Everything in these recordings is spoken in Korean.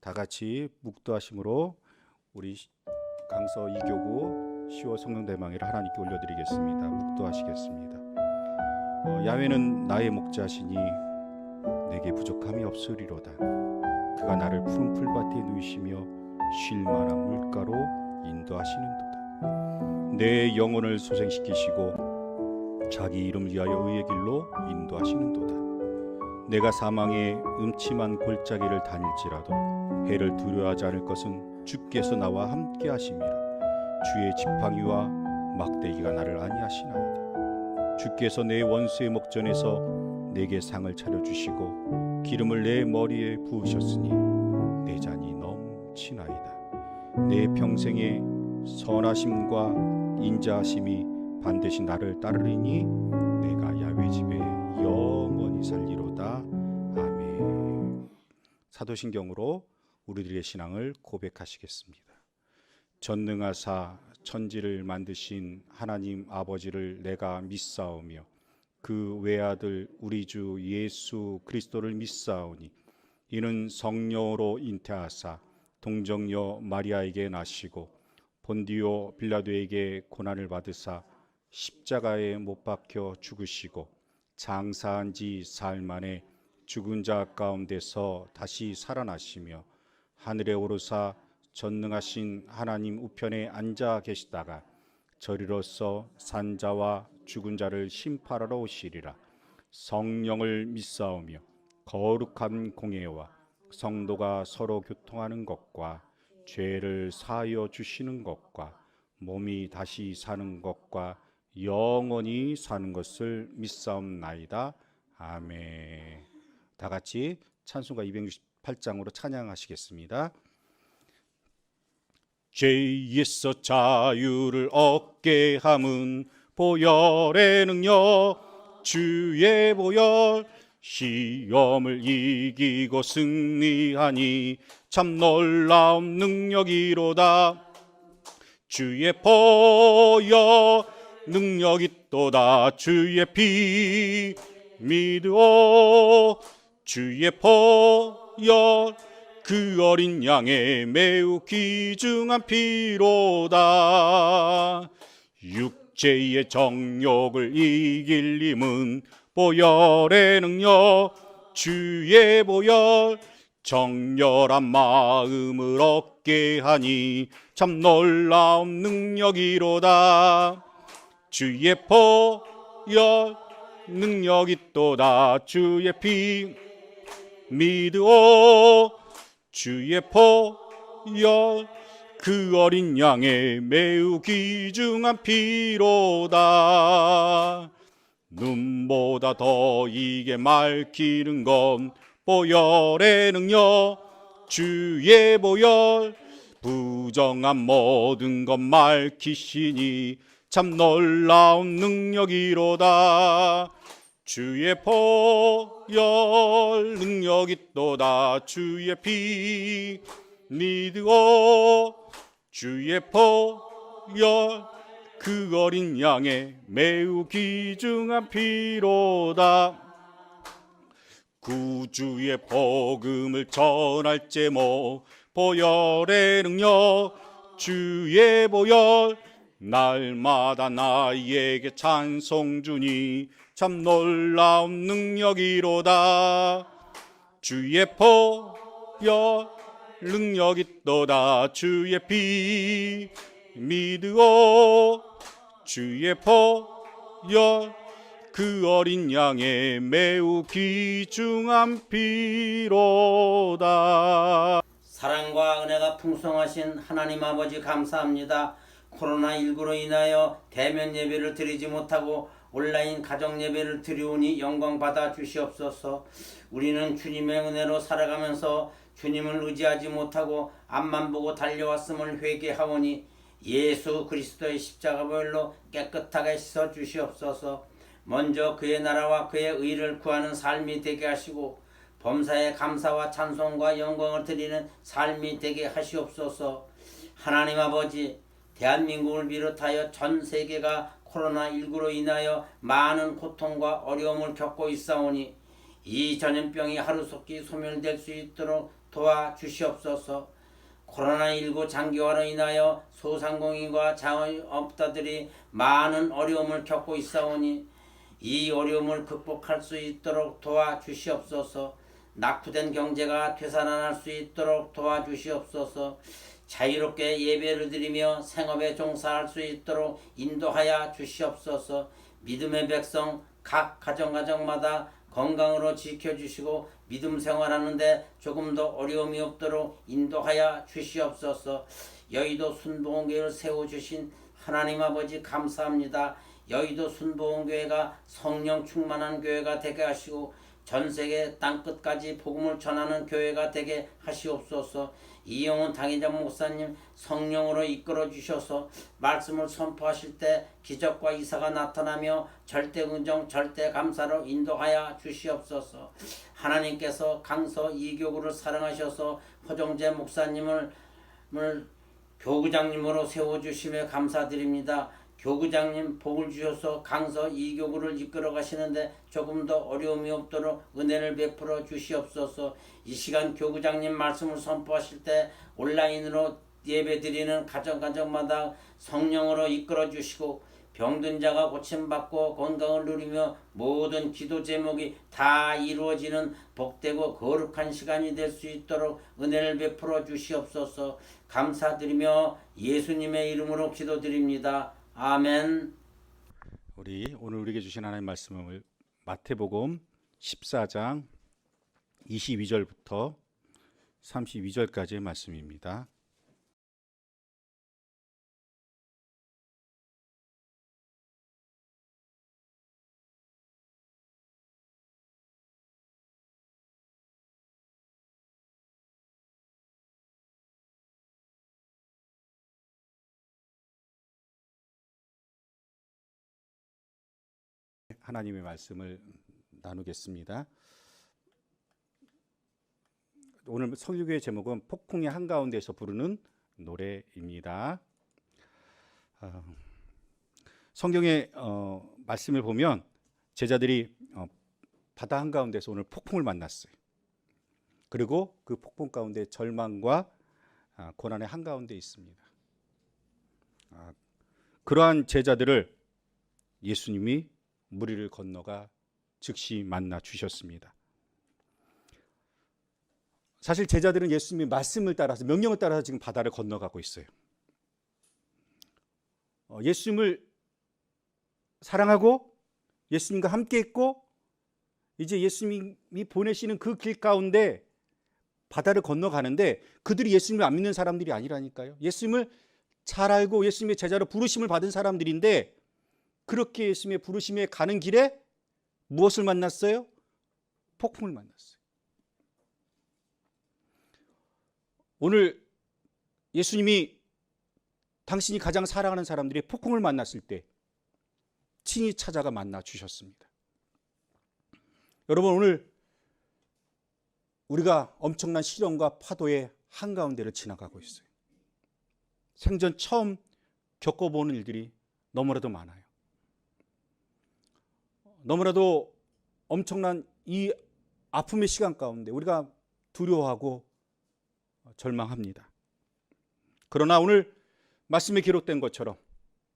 다 같이 묵도하심으로 우리 강서 2교구 10월 성령대망회를 하나님께 올려드리겠습니다. 묵도하시겠습니다. 야훼는 나의 목자시니 내게 부족함이 없으리로다. 그가 나를 푸른 풀밭에 누이시며 쉴 만한 물가로 인도하시는도다. 내 영혼을 소생시키시고 자기 이름을 위하여 의의 길로 인도하시는도다. 내가 사망의 음침한 골짜기를 다닐지라도 해를 두려워하지 않을 것은 주께서 나와 함께 하심이라. 주의 지팡이와 막대기가 나를 안위하시나이다. 주께서 내 원수의 목전에서 내게 상을 차려주시고 기름을 내 머리에 부으셨으니 내 잔이 넘치나이다. 내 평생의 선하심과 인자하심이 반드시 나를 따르리니 내가 야훼 집에 영원히 살리로다. 아멘. 사도신경으로 우리들의 신앙을 고백하시겠습니다. 전능하사 천지를 만드신 하나님 아버지를 내가 믿사오며 그 외아들 우리 주 예수 그리스도를 믿사오니 이는 성령으로 잉태하사 동정녀 마리아에게 나시고 본디오 빌라도에게 고난을 받으사 십자가에 못 박혀 죽으시고 장사한 지 사흘 만에 죽은 자 가운데서 다시 살아나시며 하늘에 오르사 전능하신 하나님 우편에 앉아 계시다가 저리로서 산자와 죽은 자를 심판하러 오시리라. 성령을 믿사오며 거룩한 공예와 성도가 서로 교통하는 것과 죄를 사하여 주시는 것과 몸이 다시 사는 것과 영원히 사는 것을 믿사옵나이다. 아멘. 다 같이 찬송가 268장으로 찬양하시겠습니다. 죄에서 자유를 얻게 함은 보혈의 능력 주의 보혈 시험을 이기고 승리하니 참 놀라운 능력이로다. 주의 보혈 능력 있도다. 주의 피 믿으오. 주의 보혈 그 어린 양의 매우 귀중한 피로다. 육체의 정욕을 이길 힘은 보혈의 능력 주의 보혈 정결한 마음을 얻게 하니 참 놀라운 능력이로다. 주의 보혈 능력 있도다. 주의 피 믿으오. 주의 보혈 그 어린 양의 매우 귀중한 피로다. 눈보다 더 이게 맑히는 건 보혈의 능력 주의 보혈 부정한 모든 것 맑히시니 참 놀라운 능력이로다. 주의 보혈 능력 있도다. 주의 피 믿으오. 주의 보혈 그 어린 양의 매우 귀중한 피로다. 구주의 복음을 전할 제목 보혈의 능력 주의 보혈 날마다 나에게 찬송 주니 참 놀라운 능력이로다. 주의 보혈 능력 있도다. 주의 피 믿으오. 주의 보혈 그 어린 양의 매우 귀중한 피로다. 사랑과 은혜가 풍성하신 하나님 아버지 감사합니다. 코로나19로 인하여 대면 예배를 드리지 못하고 온라인 가정 예배를 드리오니 영광 받아 주시옵소서. 우리는 주님의 은혜로 살아가면서 주님을 의지하지 못하고 앞만 보고 달려왔음을 회개하오니 예수 그리스도의 십자가 보혈로 깨끗하게 씻어 주시옵소서. 먼저 그의 나라와 그의 의를 구하는 삶이 되게 하시고 범사에 감사와 찬송과 영광을 드리는 삶이 되게 하시옵소서. 하나님 아버지, 대한민국을 비롯하여 전 세계가 코로나19로 인하여 많은 고통과 어려움을 겪고 있사오니 이 전염병이 하루속히 소멸될 수 있도록 도와주시옵소서. 코로나19 장기화로 인하여 소상공인과 자영업자들이 많은 어려움을 겪고 있사오니 이 어려움을 극복할 수 있도록 도와주시옵소서. 낙후된 경제가 되살아날 수 있도록 도와주시옵소서. 자유롭게 예배를 드리며 생업에 종사할 수 있도록 인도하여 주시옵소서. 믿음의 백성 각 가정마다 건강으로 지켜주시고 믿음 생활하는데 조금 더 어려움이 없도록 인도하여 주시옵소서. 여의도 순복음교회를 세워주신 하나님 아버지 감사합니다. 여의도 순복음교회가 성령 충만한 교회가 되게 하시고 전세계 땅끝까지 복음을 전하는 교회가 되게 하시옵소서. 이영훈 당회장 목사님 성령으로 이끌어 주셔서 말씀을 선포하실 때 기적과 이사가 나타나며 절대 긍정 절대 감사로 인도하여 주시옵소서. 하나님께서 강서 이교구를 사랑하셔서 허정재 목사님을 교구장님으로 세워주심에 감사드립니다. 교구장님 복을 주셔서 강서 이교구를 이끌어 가시는데 조금 더 어려움이 없도록 은혜를 베풀어 주시옵소서. 이 시간 교구장님 말씀을 선포하실 때 온라인으로 예배드리는 가정마다 성령으로 이끌어 주시고 병든 자가 고침받고 건강을 누리며 모든 기도 제목이 다 이루어지는 복되고 거룩한 시간이 될 수 있도록 은혜를 베풀어 주시옵소서. 감사드리며 예수님의 이름으로 기도드립니다. 아멘. 우리 오늘 우리에게 주신 하나님의 말씀을 마태복음 14장 22절부터 32절까지의 말씀입니다. 하나님의 말씀을 나누겠습니다. 오늘 설교의 제목은 폭풍의 한가운데서 부르는 노래입니다. 성경의 말씀을 보면 제자들이 바다 한가운데서 오늘 폭풍을 만났어요. 그리고 그 폭풍 가운데 절망과 고난의 한가운데 있습니다. 그러한 제자들을 예수님이 무리를 건너가 즉시 만나 주셨습니다. 사실 제자들은 예수님의 말씀을 따라서 명령을 따라서 지금 바다를 건너가고 있어요. 예수님을 사랑하고 예수님과 함께 있고 이제 예수님이 보내시는 그 길 가운데 바다를 건너가는데 그들이 예수님을 안 믿는 사람들이 아니라니까요. 예수님을 잘 알고 예수님의 제자로 부르심을 받은 사람들인데 그렇게 예수님의 부르심에 가는 길에 무엇을 만났어요? 폭풍을 만났어요. 오늘 예수님이 당신이 가장 사랑하는 사람들이 폭풍을 만났을 때 친히 찾아가 만나 주셨습니다. 여러분, 오늘 우리가 엄청난 시련과 파도의 한가운데를 지나가고 있어요. 생전 처음 겪어보는 일들이 너무나도 많아요. 너무나도 엄청난 이 아픔의 시간 가운데 우리가 두려워하고 절망합니다. 그러나 오늘 말씀에 기록된 것처럼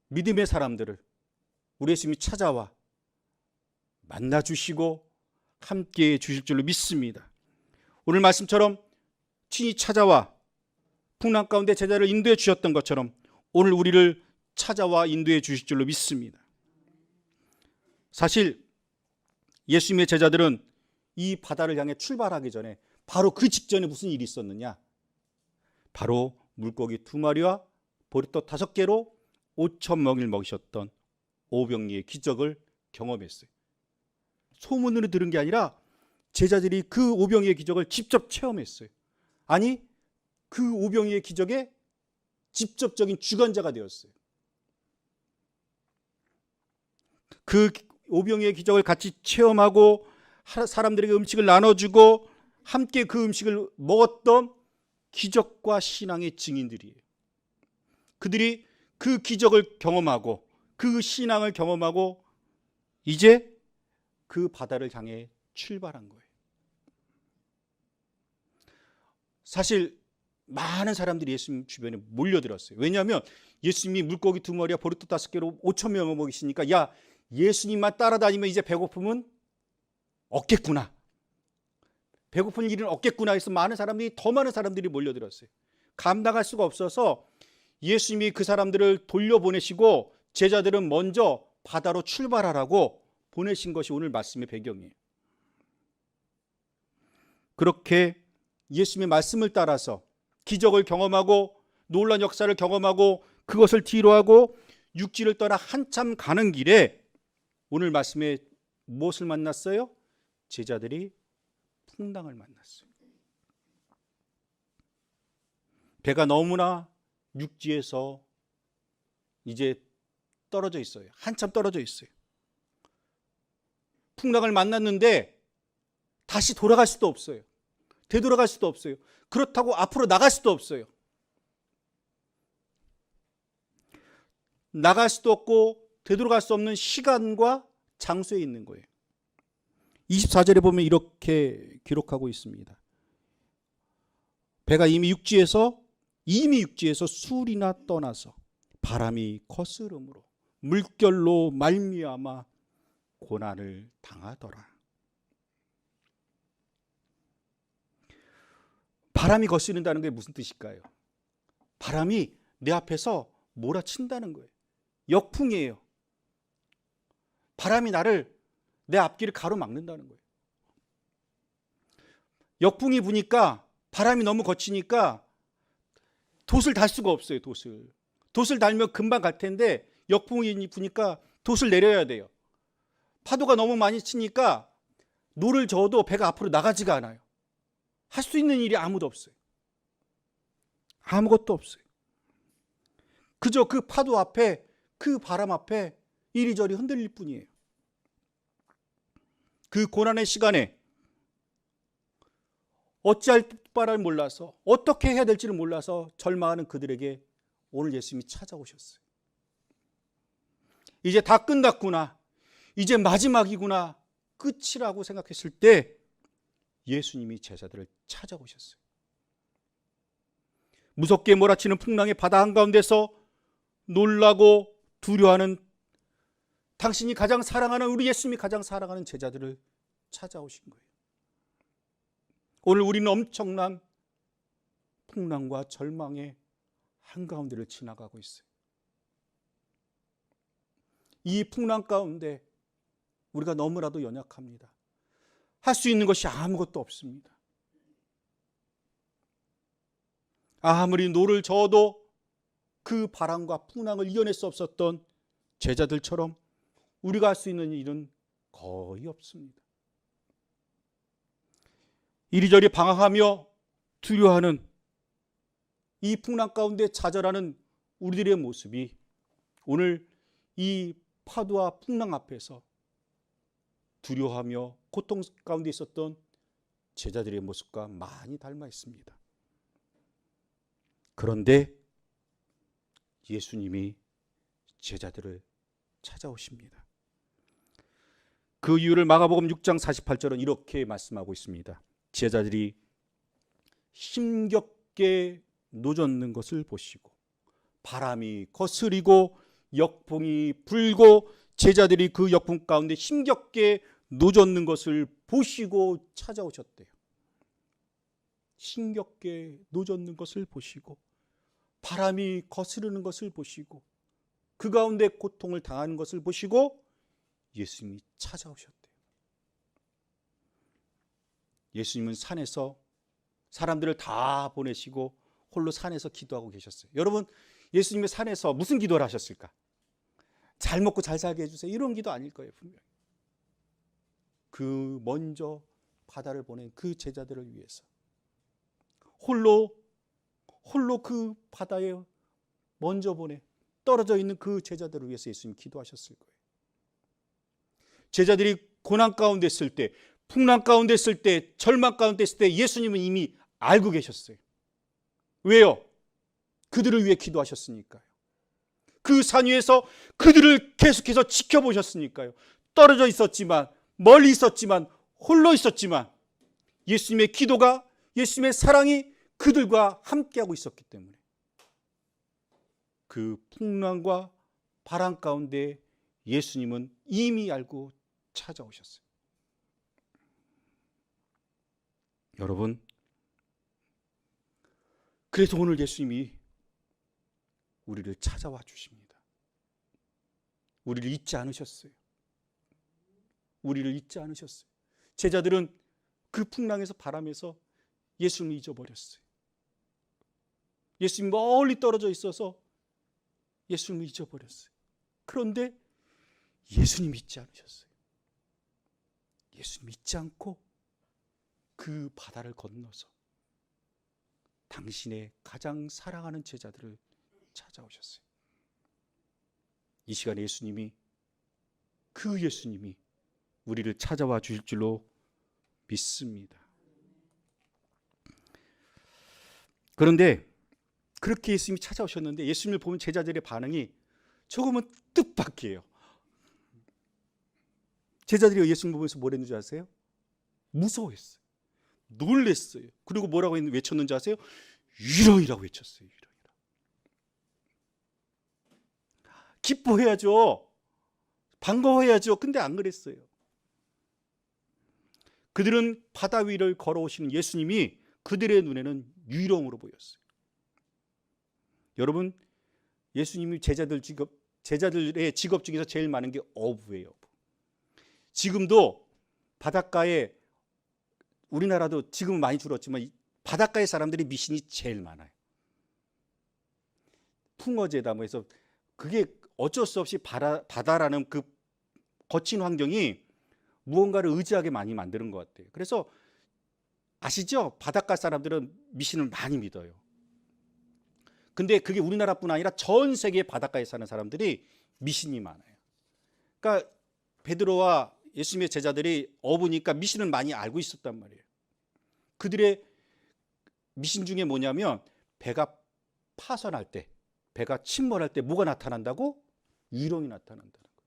믿음의 사람들을 우리 예수님이 찾아와 만나주시고 함께해 주실 줄로 믿습니다. 오늘 말씀처럼 친히 찾아와 풍랑 가운데 제자를 인도해 주셨던 것처럼 오늘 우리를 찾아와 인도해 주실 줄로 믿습니다. 사실 예수님의 제자들은 이 바다를 향해 출발하기 전에 바로 그 직전에 무슨 일이 있었느냐? 바로 물고기 2마리와 보리떡 5개로 5,000명을 먹이셨던 오병이의 기적을 경험했어요. 소문으로 들은 게 아니라 제자들이 그 오병이의 기적을 직접 체험했어요. 아니, 그 오병이의 기적의 직접적인 주관자가 되었어요. 그 오병이의 기적을 같이 체험하고 사람들에게 음식을 나눠주고 함께 그 음식을 먹었던 기적과 신앙의 증인들이에요. 그들이 그 기적을 경험하고 그 신앙을 경험하고 이제 그 바다를 향해 출발한 거예요. 사실 많은 사람들이 예수님 주변에 몰려들었어요. 왜냐하면 예수님이 물고기 2마리와 보리떡 5개로 5천 명을 먹이시니까 야, 예수님만 따라다니면 이제 배고픔은 없겠구나. 배고픈 일은 없겠구나 해서 더 많은 사람들이 몰려들었어요. 감당할 수가 없어서 예수님이 그 사람들을 돌려보내시고 제자들은 먼저 바다로 출발하라고 보내신 것이 오늘 말씀의 배경이에요. 그렇게 예수님의 말씀을 따라서 기적을 경험하고 놀라운 역사를 경험하고 그것을 뒤로하고 육지를 떠나 한참 가는 길에 오늘 말씀에 무엇을 만났어요? 제자들이 풍랑을 만났어요. 배가 너무나 육지에서 이제 떨어져 있어요. 한참 떨어져 있어요. 풍랑을 만났는데 다시 돌아갈 수도 없어요. 되돌아갈 수도 없어요. 그렇다고 앞으로 나갈 수도 없어요. 나갈 수도 없고 되돌아갈 수 없는 시간과 장소에 있는 거예요. 24절에 보면 이렇게 기록하고 있습니다. 배가 이미 육지에서 술이나 떠나서 바람이 거스름으로 물결로 말미암아 고난을 당하더라. 바람이 거스른다는 게 무슨 뜻일까요? 바람이 내 앞에서 몰아친다는 거예요. 역풍이에요. 바람이 내 앞길을 가로막는다는 거예요. 역풍이 부니까 바람이 너무 거치니까 돛을 달 수가 없어요. 돛을 달면 금방 갈 텐데 역풍이 부니까 돛을 내려야 돼요. 파도가 너무 많이 치니까 노를 저어도 배가 앞으로 나가지가 않아요. 할 수 있는 일이 아무도 없어요. 아무것도 없어요. 그저 그 파도 앞에, 그 바람 앞에 이리저리 흔들릴 뿐이에요. 그 고난의 시간에 어찌할 바를 몰라서, 어떻게 해야 될지를 몰라서 절망하는 그들에게 오늘 예수님이 찾아오셨어요. 이제 다 끝났구나, 이제 마지막이구나, 끝이라고 생각했을 때 예수님이 제자들을 찾아오셨어요. 무섭게 몰아치는 풍랑의 바다 한가운데서 놀라고 두려워하는 당신이 가장 사랑하는, 우리 예수님이 가장 사랑하는 제자들을 찾아오신 거예요. 오늘 우리는 엄청난 풍랑과 절망의 한가운데를 지나가고 있어요. 이 풍랑 가운데 우리가 너무나도 연약합니다. 할 수 있는 것이 아무것도 없습니다. 아무리 노를 저어도 그 바람과 풍랑을 이겨낼 수 없었던 제자들처럼 우리가 할 수 있는 일은 거의 없습니다. 이리저리 방황하며 두려워하는 이 풍랑 가운데 좌절하는 우리들의 모습이 오늘 이 파도와 풍랑 앞에서 두려워하며 고통 가운데 있었던 제자들의 모습과 많이 닮아 있습니다. 그런데 예수님이 제자들을 찾아오십니다. 그 이유를 마가복음 6장 48절은 이렇게 말씀하고 있습니다. 제자들이 힘겹게 노젓는 것을 보시고 바람이 거스리고 역풍이 불고 제자들이 그 역풍 가운데 힘겹게 노젓는 것을 보시고 찾아오셨대요. 힘겹게 노젓는 것을 보시고 바람이 거스르는 것을 보시고 그 가운데 고통을 당하는 것을 보시고 예수님이 찾아오셨대요. 예수님은 산에서 사람들을 다 보내시고 홀로 산에서 기도하고 계셨어요. 여러분, 예수님의 산에서 무슨 기도를 하셨을까? 잘 먹고 잘 살게 해주세요, 이런 기도 아닐 거예요. 분명히 그 먼저 바다를 보낸 그 제자들을 위해서 홀로 그 바다에 먼저 보내 떨어져 있는 그 제자들을 위해서 예수님이 기도하셨을 거예요. 제자들이 고난 가운데 있을 때, 풍랑 가운데 있을 때, 절망 가운데 있을 때 예수님은 이미 알고 계셨어요. 왜요? 그들을 위해 기도하셨으니까요. 그 산 위에서 그들을 계속해서 지켜보셨으니까요. 떨어져 있었지만, 멀리 있었지만, 홀로 있었지만 예수님의 기도가, 예수님의 사랑이 그들과 함께하고 있었기 때문에 그 풍랑과 바람 가운데 예수님은 이미 알고 찾아오셨어요. 여러분, 그래서 오늘 예수님이 우리를 찾아와 주십니다. 우리를 잊지 않으셨어요. 우리를 잊지 않으셨어요. 제자들은 그 풍랑에서 바람에서 예수님을 잊어버렸어요. 예수님이 멀리 떨어져 있어서 예수님을 잊어버렸어요. 그런데 예수님 잊지 않으셨어요. 예수님 잊지 않고 그 바다를 건너서 당신의 가장 사랑하는 제자들을 찾아오셨어요. 이 시간에 그 예수님이 우리를 찾아와 주실 줄로 믿습니다. 그런데 그렇게 예수님이 찾아오셨는데 예수님을 보면 제자들의 반응이 조금은 뜻밖이에요. 제자들이 예수님 보면서 뭐랬는지 줄 아세요? 무서워했어요. 놀랬어요. 그리고 뭐라고 외쳤는지 아세요? 유령이라고 외쳤어요. 유령이라고. 기뻐해야죠. 반가워해야죠. 근데 안 그랬어요. 그들은 바다 위를 걸어오시는 예수님이 그들의 눈에는 유령으로 보였어요. 여러분, 예수님이 제자들의 직업 중에서 제일 많은 게 어부예요. 어부. 지금도 바닷가에, 우리나라도 지금은 많이 줄었지만 바닷가의 사람들이 미신이 제일 많아요. 풍어제다 뭐 해서 그게 어쩔 수 없이 바다라는 그 거친 환경이 무언가를 의지하게 많이 만드는 것 같아요. 그래서 아시죠? 바닷가 사람들은 미신을 많이 믿어요. 근데 그게 우리나라뿐 아니라 전 세계 바닷가에 사는 사람들이 미신이 많아요. 그러니까 베드로와 예수님의 제자들이 어부니까 미신을 많이 알고 있었단 말이에요. 그들의 미신 중에 뭐냐면 배가 파선할 때, 배가 침몰할 때 뭐가 나타난다고? 유령이 나타난다는 거예요.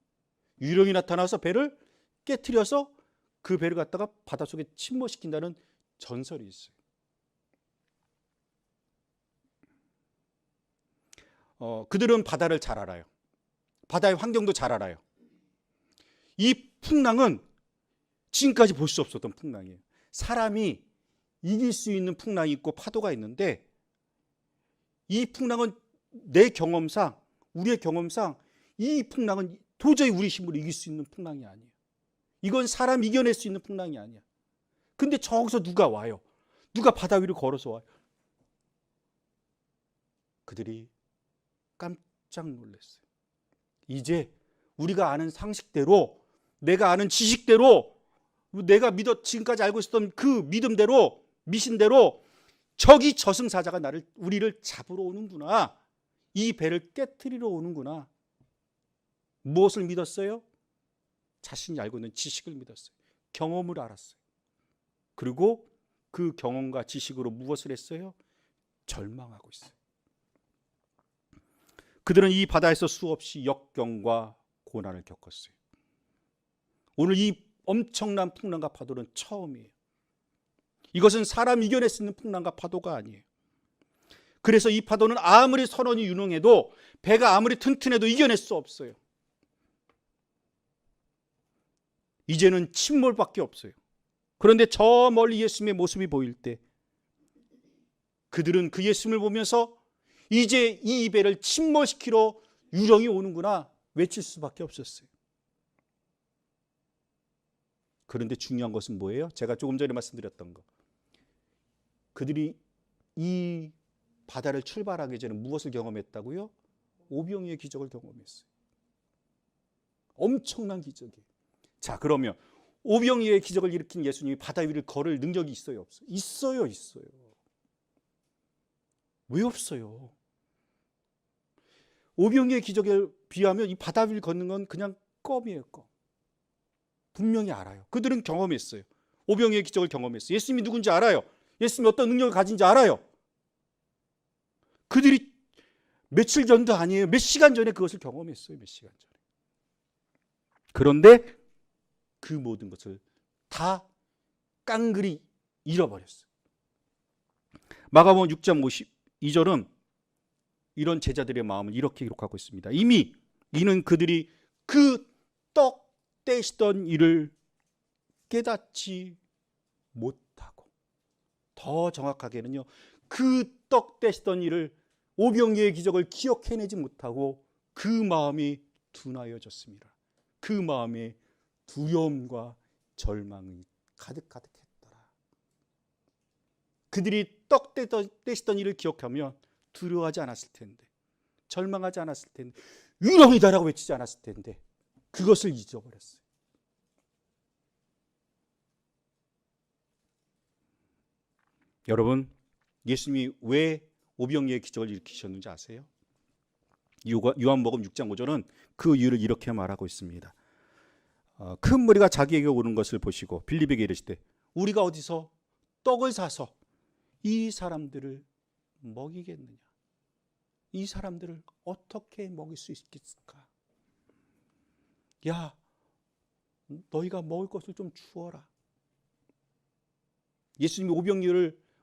유령이 나타나서 배를 깨트려서 그 배를 갖다가 바닷속에 침몰시킨다는 전설이 있어요. 그들은 바다를 잘 알아요. 바다의 환경도 잘 알아요. 이 풍랑은 지금까지 볼 수 없었던 풍랑이에요. 사람이 이길 수 있는 풍랑이 있고 파도가 있는데 이 풍랑은 내 경험상, 우리의 경험상 이 풍랑은 도저히 우리 힘으로 이길 수 있는 풍랑이 아니에요. 이건 사람이 이겨낼 수 있는 풍랑이 아니야. 근데 저기서 누가 와요? 누가 바다 위를 걸어서 와요? 그들이 깜짝 놀랐어요. 이제 우리가 아는 상식대로, 내가 아는 지식대로, 내가 지금까지 알고 있었던 그 믿음대로, 미신대로 저기 저승사자가 우리를 잡으러 오는구나. 이 배를 깨트리러 오는구나. 무엇을 믿었어요? 자신이 알고 있는 지식을 믿었어요. 경험을 알았어요. 그리고 그 경험과 지식으로 무엇을 했어요? 절망하고 있어요. 그들은 이 바다에서 수없이 역경과 고난을 겪었어요. 오늘 이 엄청난 풍랑과 파도는 처음이에요. 이것은 사람이 이겨낼 수 있는 풍랑과 파도가 아니에요. 그래서 이 파도는 아무리 선원이 유능해도, 배가 아무리 튼튼해도 이겨낼 수 없어요. 이제는 침몰밖에 없어요. 그런데 저 멀리 예수님의 모습이 보일 때 그들은 그 예수님을 보면서 이제 이 배를 침몰시키러 유령이 오는구나 외칠 수밖에 없었어요. 그런데 중요한 것은 뭐예요? 제가 조금 전에 말씀드렸던 거. 그들이 이 바다를 출발하기 전에 무엇을 경험했다고요? 오병이의 기적을 경험했어요. 엄청난 기적이에요. 자, 그러면 오병이의 기적을 일으킨 예수님이 바다 위를 걸을 능력이 있어요, 없어요? 있어요, 있어요. 왜 없어요? 오병이의 기적에 비하면 이 바다 위를 걷는 건 그냥 껌이에요, 껌. 분명히 알아요. 그들은 경험했어요. 오병이의 기적을 경험했어요. 예수님이 누군지 알아요. 예수님이 어떤 능력을 가진지 알아요. 그들이 며칠 전도 아니에요. 몇 시간 전에 그것을 경험했어요. 몇 시간 전에. 그런데 그 모든 것을 다 깡그리 잃어버렸어요. 마가복음 6장 52절은 이런 제자들의 마음을 이렇게 기록하고 있습니다. 이는 그들이 그 떡 떼시던 일을 깨닫지 못하고, 더 정확하게는요, 그 떡 떼시던 일을, 오병이어의 기적을 기억해내지 못하고 그 마음이 둔하여졌습니다. 그 마음에 두려움과 절망이 가득했더라. 그들이 떡 떼시던 일을 기억하면 두려워하지 않았을 텐데, 절망하지 않았을 텐데, 유령이다라고 외치지 않았을 텐데, 그것을 잊어버렸어요. 여러분, 예수님이 왜 오병이어의 기적을 일으키셨는지 아세요? 요한복음 6장 5절은 그 이유를 이렇게 말하고 있습니다. 큰 무리가 자기에게 오는 것을 보시고 빌립에게 이르시되 우리가 어디서 떡을 사서 이 사람들을 먹이겠느냐? 이 사람들을 어떻게 먹일 수 있겠을까? 야, 너희가 먹을 것을 좀 주어라. 예수님이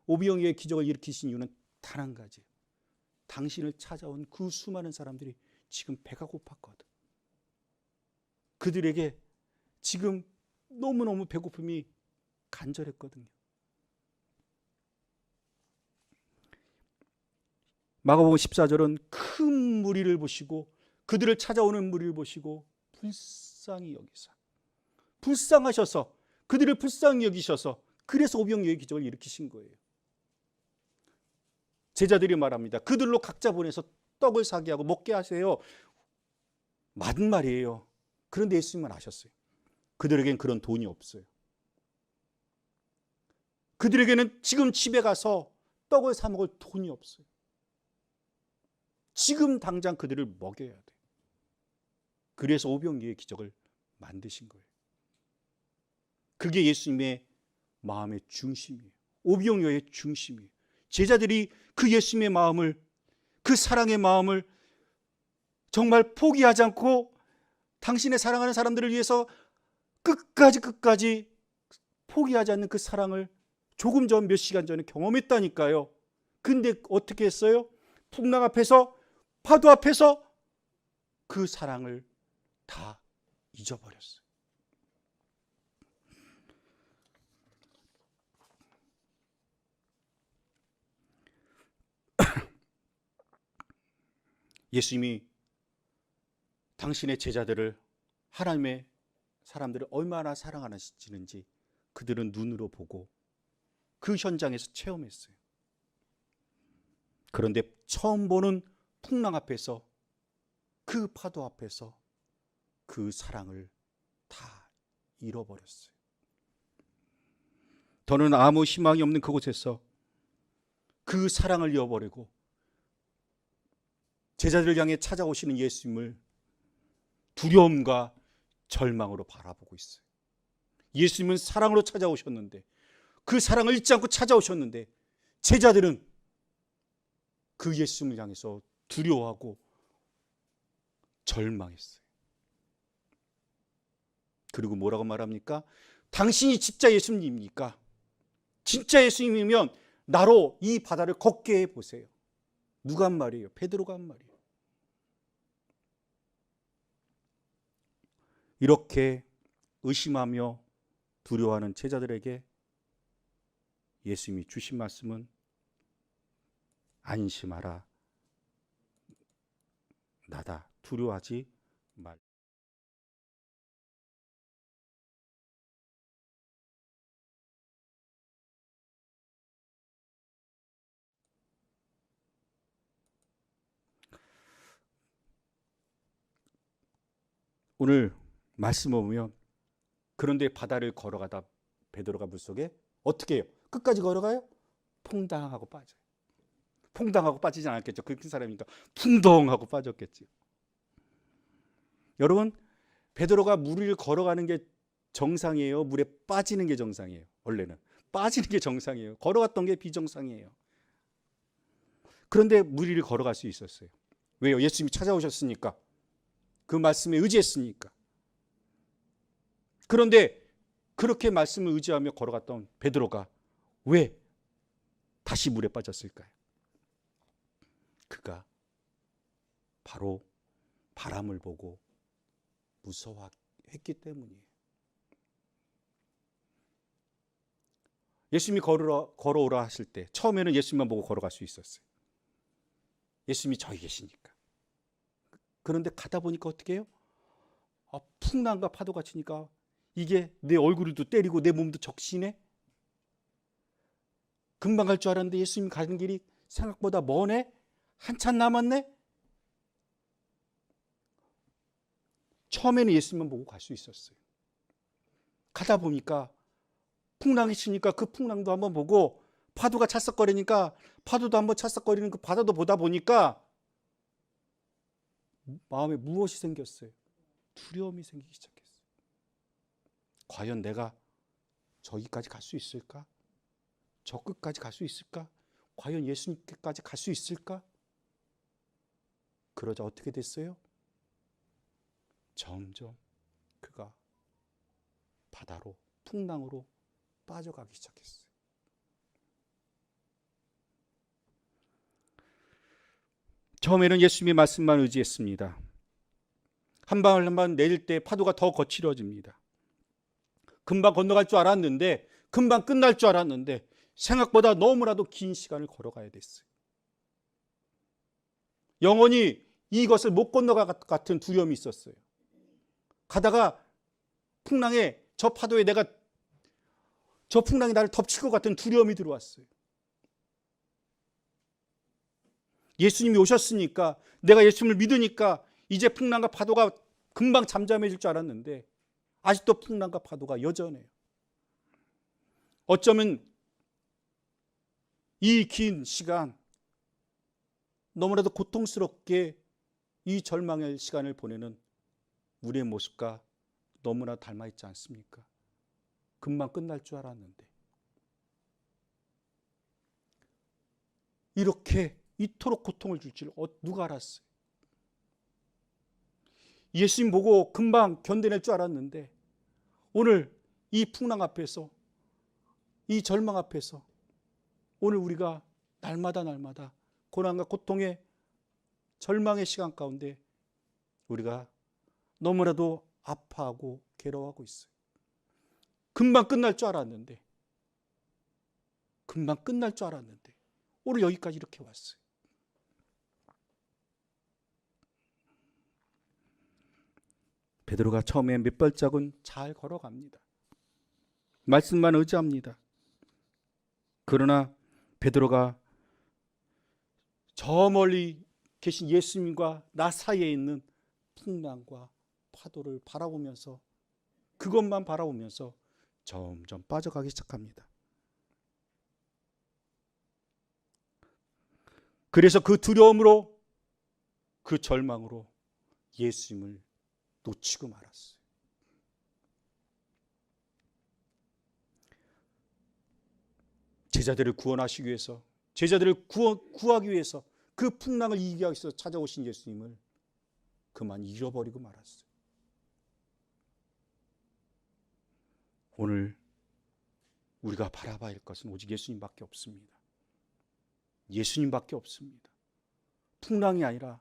오병이어의 기적을 일으키신 이유는 단 한 가지예요. 당신을 찾아온 그 수많은 사람들이 지금 배가 고팠거든. 그들에게 지금 너무너무 배고픔이 간절했거든요. 마가복음 14절은 큰 무리를 보시고, 그들을 찾아오는 무리를 보시고 불쌍히 여기사, 불쌍하셔서, 그들을 불쌍히 여기셔서, 그래서 오병이어의 기적을 일으키신 거예요. 제자들이 말합니다. 그들로 각자 보내서 떡을 사게 하고 먹게 하세요. 맞는 말이에요. 그런데 예수님은 아셨어요. 그들에겐 그런 돈이 없어요. 그들에게는 지금 집에 가서 떡을 사 먹을 돈이 없어요. 지금 당장 그들을 먹여야 돼요. 그래서 오병이어의 기적을 만드신 거예요. 그게 예수님의 마음의 중심이에요. 오병이어의 중심이에요. 제자들이 그 예수님의 마음을, 그 사랑의 마음을 정말 포기하지 않고 당신의 사랑하는 사람들을 위해서 끝까지 포기하지 않는 그 사랑을 조금 전, 몇 시간 전에 경험했다니까요. 근데 어떻게 했어요? 풍랑 앞에서, 파도 앞에서 그 사랑을 다 잊어버렸어요. 예수님이 당신의 제자들을, 하나님의 사람들을 얼마나 사랑하시는지 그들은 눈으로 보고 그 현장에서 체험했어요. 그런데 처음 보는 풍랑 앞에서, 그 파도 앞에서 그 사랑을 다 잃어버렸어요. 더는 아무 희망이 없는 그곳에서 그 사랑을 잃어버리고 제자들을 향해 찾아오시는 예수님을 두려움과 절망으로 바라보고 있어요. 예수님은 사랑으로 찾아오셨는데, 그 사랑을 잊지 않고 찾아오셨는데, 제자들은 그 예수님을 향해서 두려워하고 절망했어요. 그리고 뭐라고 말합니까? 당신이 진짜 예수님입니까? 진짜 예수님이면 나로 이 바다를 걷게 해보세요. 누가 한 말이에요? 베드로가 한 말이에요. 이렇게 의심하며 두려워하는 제자들에게 예수님이 주신 말씀은 안심하라, 나다, 두려워하지 말. 오늘 말씀을 보면, 그런데 바다를 걸어가다 베드로가 물속에 어떻게 해요? 끝까지 걸어가요? 퐁당하고 빠져요. 퐁당하고 빠지지 않았겠죠. 그 큰 사람이니까 풍덩하고 빠졌겠죠. 여러분, 베드로가 물을 걸어가는 게 정상이에요? 물에 빠지는 게 정상이에요? 원래는 빠지는 게 정상이에요. 걸어갔던 게 비정상이에요. 그런데 물 위를 걸어갈 수 있었어요. 왜요? 예수님이 찾아오셨으니까. 그 말씀에 의지했으니까. 그런데 그렇게 말씀을 의지하며 걸어갔던 베드로가 왜 다시 물에 빠졌을까요? 그가 바로 바람을 보고 무서워했기 때문이에요. 예수님이 걸어오라 하실 때 처음에는 예수님만 보고 걸어갈 수 있었어요. 예수님이 저기 계시니까. 그런데 가다 보니까 어떻게 해요? 풍랑과 파도가 치니까 이게 내 얼굴도 때리고 내 몸도 적시네. 금방 갈 줄 알았는데 예수님 가는 길이 생각보다 머네. 한참 남았네. 처음에는 예수님만 보고 갈 수 있었어요. 가다 보니까 풍랑이 치니까 그 풍랑도 한번 보고, 파도가 찰싹거리니까 파도도 한번 찰싹거리는 그 바다도 보다 보니까 마음에 무엇이 생겼어요? 두려움이 생기기 시작했어요. 과연 내가 저기까지 갈 수 있을까? 저 끝까지 갈 수 있을까? 과연 예수님께까지 갈 수 있을까? 그러자 어떻게 됐어요? 점점 그가 바다로, 풍랑으로 빠져가기 시작했어요. 처음에는 예수님의 말씀만 의지했습니다. 한 방울 한 방 내릴 때 파도가 더 거칠어집니다. 금방 건너갈 줄 알았는데, 금방 끝날 줄 알았는데 생각보다 너무나도 긴 시간을 걸어가야 됐어요. 영원히 이것을 못 건너갈 것 같은 두려움이 있었어요. 가다가 풍랑에, 저 파도에 저 풍랑이 나를 덮칠 것 같은 두려움이 들어왔어요. 예수님이 오셨으니까, 내가 예수님을 믿으니까 이제 풍랑과 파도가 금방 잠잠해질 줄 알았는데 아직도 풍랑과 파도가 여전해요. 어쩌면 이 긴 시간 너무나도 고통스럽게 이 절망의 시간을 보내는 우리의 모습과 너무나 닮아 있지 않습니까? 금방 끝날 줄 알았는데 이렇게 이토록 고통을 줄 줄 누가 알았어요? 예수님 보고 금방 견뎌낼 줄 알았는데 오늘 이 풍랑 앞에서, 이 절망 앞에서 오늘 우리가 날마다 고난과 고통의 절망의 시간 가운데 우리가 너무나도 아파하고 괴로워하고 있어요. 금방 끝날 줄 알았는데 오늘 여기까지 이렇게 왔어요. 베드로가 처음에 몇 발짝은 잘 걸어갑니다. 말씀만 의지합니다. 그러나 베드로가 저 멀리 계신 예수님과 나 사이에 있는 풍랑과 파도를 바라보면서, 그것만 바라보면서 점점 빠져가기 시작합니다. 그래서 그 두려움으로, 그 절망으로 예수님을 놓치고 말았어요. 제자들을 구원하시기 위해서, 제자들을 구하기 위해서 그 풍랑을 이기기 위해서 찾아오신 예수님을 그만 잃어버리고 말았어요. 오늘 우리가 바라봐야 할 것은 오직 예수님밖에 없습니다. 예수님밖에 없습니다. 풍랑이 아니라,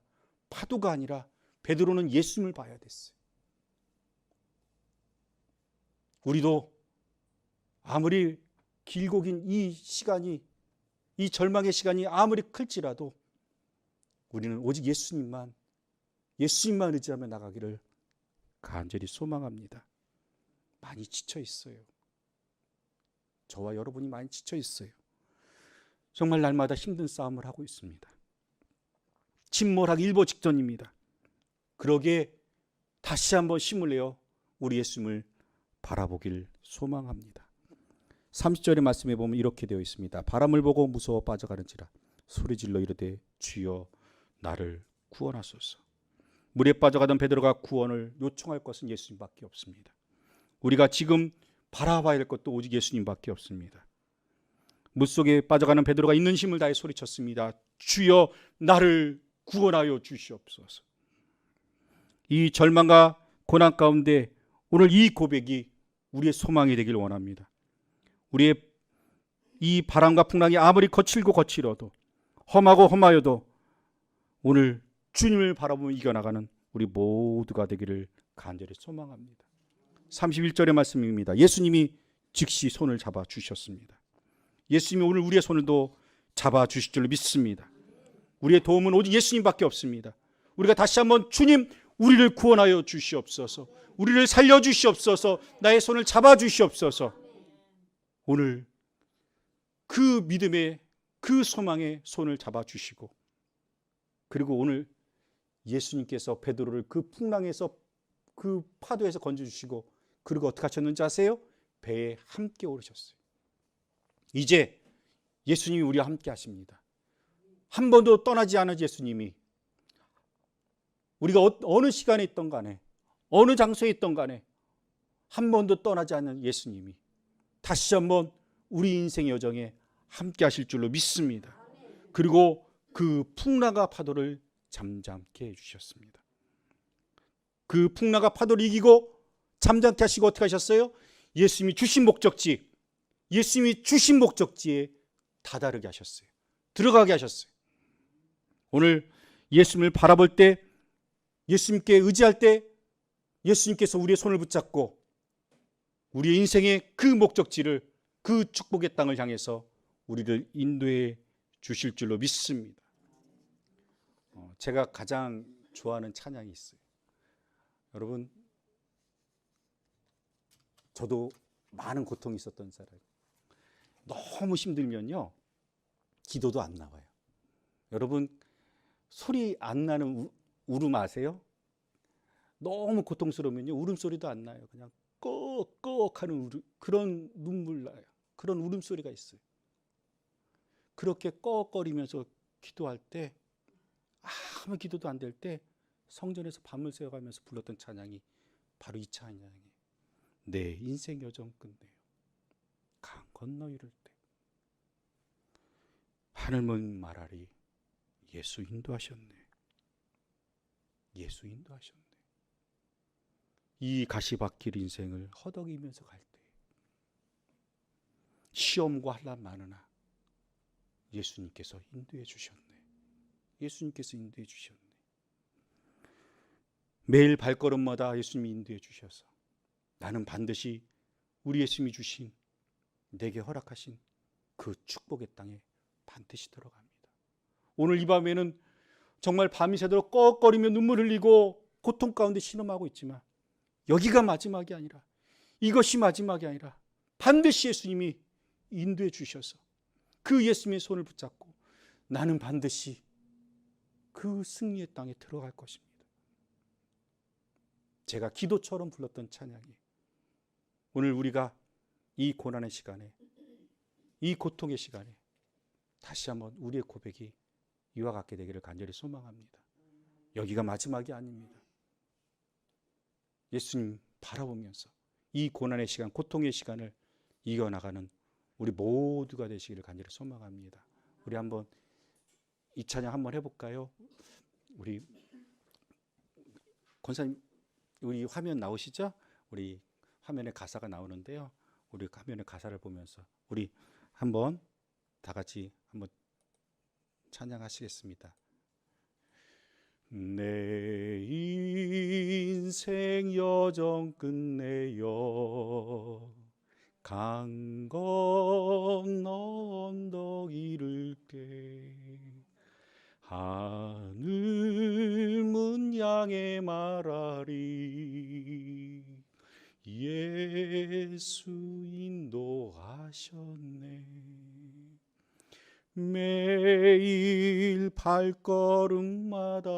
파도가 아니라 베드로는 예수님을 봐야 됐어요. 우리도 아무리 길고 긴 이 시간이, 이 절망의 시간이 아무리 클지라도 우리는 오직 예수님만 의지하며 나가기를 간절히 소망합니다. 많이 지쳐 있어요. 저와 여러분이 많이 지쳐 있어요. 정말 날마다 힘든 싸움을 하고 있습니다. 침몰하기 일보 직전입니다. 그러기에 다시 한번 힘을 내어 우리 예수님을 바라보길 소망합니다. 30절의 말씀에 보면 이렇게 되어 있습니다. 바람을 보고 무서워 빠져가는지라 소리질러 이르되 주여 나를 구원하소서. 물에 빠져가던 베드로가 구원을 요청할 것은 예수님밖에 없습니다. 우리가 지금 바라봐야 할 것도 오직 예수님밖에 없습니다. 물속에 빠져가는 베드로가 있는 힘을 다해 소리쳤습니다. 주여 나를 구원하여 주시옵소서. 이 절망과 고난 가운데 오늘 이 고백이 우리의 소망이 되길 원합니다. 우리의 이 바람과 풍랑이 아무리 거칠고 거칠어도, 험하고 험하여도 오늘 주님을 바라보며 이겨나가는 우리 모두가 되기를 간절히 소망합니다. 31절의 말씀입니다. 예수님이 즉시 손을 잡아 주셨습니다. 예수님이 오늘 우리의 손을도 잡아 주실 줄로 믿습니다. 우리의 도움은 오직 예수님밖에 없습니다. 우리가 다시 한번 주님, 우리를 구원하여 주시옵소서, 우리를 살려 주시옵소서, 나의 손을 잡아 주시옵소서. 오늘 그 믿음의, 그 소망의 손을 잡아 주시고, 그리고 오늘 예수님께서 베드로를 그 풍랑에서, 그 파도에서 건져주시고, 그리고 어떻게 하셨는지 아세요? 배에 함께 오르셨어요. 이제 예수님이 우리와 함께 하십니다. 한 번도 떠나지 않은 예수님이, 우리가 어느 시간에 있던 간에, 어느 장소에 있던 간에 한 번도 떠나지 않는 예수님이 다시 한번 우리 인생의 여정에 함께 하실 줄로 믿습니다. 그리고 그 풍랑과 파도를 잠잠케 해주셨습니다. 그 풍랑과 파도를 이기고 잠잠케 하시고 어떻게 하셨어요? 예수님이 주신 목적지, 예수님이 주신 목적지에 다다르게 하셨어요. 들어가게 하셨어요. 오늘 예수님을 바라볼 때, 예수님께 의지할 때 예수님께서 우리의 손을 붙잡고 우리의 인생의 그 목적지를, 그 축복의 땅을 향해서 우리를 인도해 주실 줄로 믿습니다. 제가 가장 좋아하는 찬양이 있어요. 여러분, 저도 많은 고통이 있었던 사람이에요. 너무 힘들면요, 기도도 안 나와요. 여러분, 소리 안 나는 울음 아세요? 너무 고통스러우면요, 울음소리도 안 나요. 그냥 꺽꺽 하는 그런 눈물 나요. 그런 울음소리가 있어요. 그렇게 꺽거리면서 기도할 때, 아무 기도도 안 될 때 성전에서 밤을 새워가면서 불렀던 찬양이 바로 이 찬양이에요. 내 인생 여정 끝내요, 강 건너 이를 때 하늘문 말하리, 예수 인도하셨네, 예수 인도하셨네. 이 가시밭길 인생을 허덕이면서 갈 때 시험과 환난 많으나 예수님께서 인도해 주셨네, 예수님께서 인도해 주셨네. 매일 발걸음마다 예수님이 인도해 주셔서 나는 반드시 우리 예수님이 주신, 내게 허락하신 그 축복의 땅에 반드시 들어갑니다. 오늘 이 밤에는 정말 밤이 새도록 꺽거리며 눈물 흘리고 고통 가운데 신음하고 있지만, 여기가 마지막이 아니라, 이것이 마지막이 아니라 반드시 예수님이 인도해 주셔서 그 예수님의 손을 붙잡고 나는 반드시 그 승리의 땅에 들어갈 것입니다. 제가 기도처럼 불렀던 찬양이 오늘 우리가 이 고난의 시간에, 이 고통의 시간에 다시 한번 우리의 고백이 이와 같게 되기를 간절히 소망합니다. 여기가 마지막이 아닙니다. 예수님 바라보면서 이 고난의 시간, 고통의 시간을 이겨나가는 우리 모두가 되시기를 간절히 소망합니다. 우리 한번 이 찬양 한번 해볼까요? 우리 권사님, 우리 화면 나오시죠? 우리 화면에 가사가 나오는데요, 우리 화면에 가사를 보면서 우리 한번 다 같이 한번 찬양하시겠습니다. 내 인생 여정 끝내요, 강 건너 언덕 이를 때 하늘 문 향해 말하리, 예수 인도하셨네. 매일 발걸음마다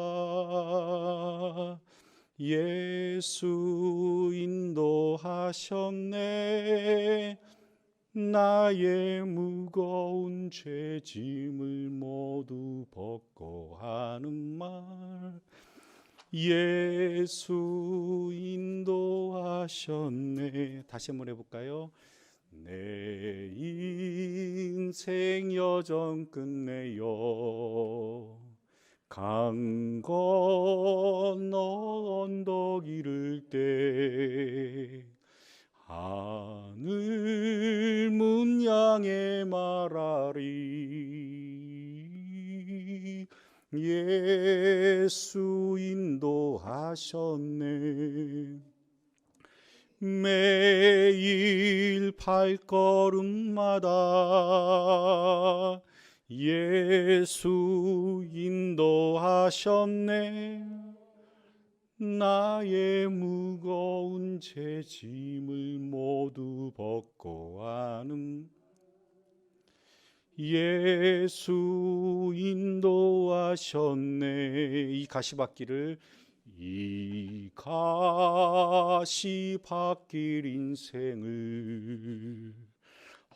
예수 인도하셨네. 나의 무거운 죄짐을 모두 벗고 하는 말, 예수 인도하셨네. 다시 한번 해볼까요? 내 인생 여정 끝내요, 강 건너 언덕 이를 때 하늘 문 향해 향해 말하리. 예수 인도하셨네. 매일 발걸음마다 예수 인도하셨네. 나의 무거운 제 짐을 모두 벗고 하는 예수 인도하셨네. 이 가시밭길을, 이 가시밭길 인생을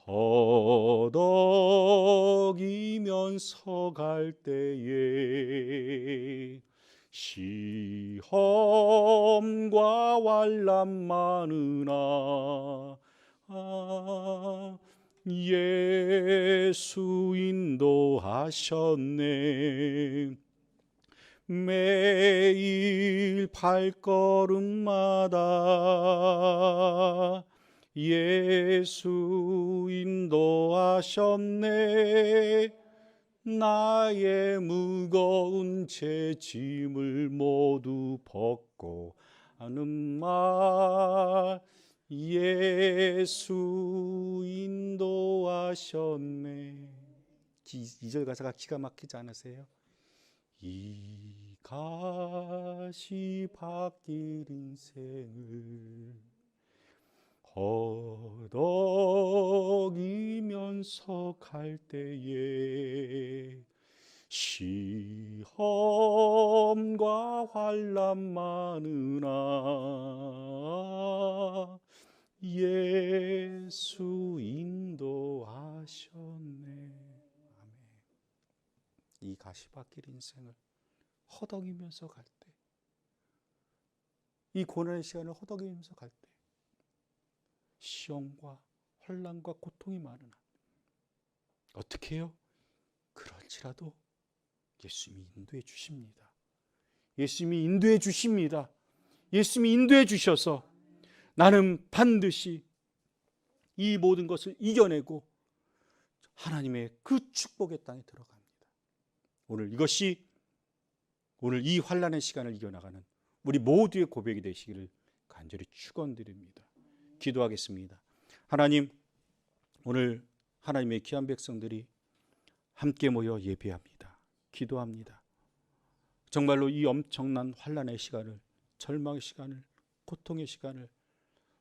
허덕이면서 갈 때에 시험과 환난 많으나 예수 인도하셨네. 매일 발걸음마다 예수 인도하셨네. 나의 무거운 제 짐을 모두 벗고 하는 말, 예수 인도하셨네. 2절 가사가 기가 막히지 않으세요? 이 가시밭길 인생을 허덕이면서 갈 때에 시험과 환난 많으나 예수 인도하셨네. 아멘. 이 가시밭길 인생을 허덕이면서 갈 때, 이 고난의 시간을 허덕이면서 갈 때 시험과 환난과 고통이 많으나 어떻게 해요? 그럴지라도 예수님이 인도해 주십니다. 예수님이 인도해 주십니다. 예수님이 인도해 주셔서 나는 반드시 이 모든 것을 이겨내고 하나님의 그 축복의 땅에 들어갑니다. 오늘 이것이, 오늘 이 환난의 시간을 이겨나가는 우리 모두의 고백이 되시기를 간절히 축원드립니다. 기도하겠습니다. 하나님, 오늘 하나님의 귀한 백성들이 함께 모여 예배합니다. 기도합니다. 정말로 이 엄청난 환난의 시간을, 절망의 시간을, 고통의 시간을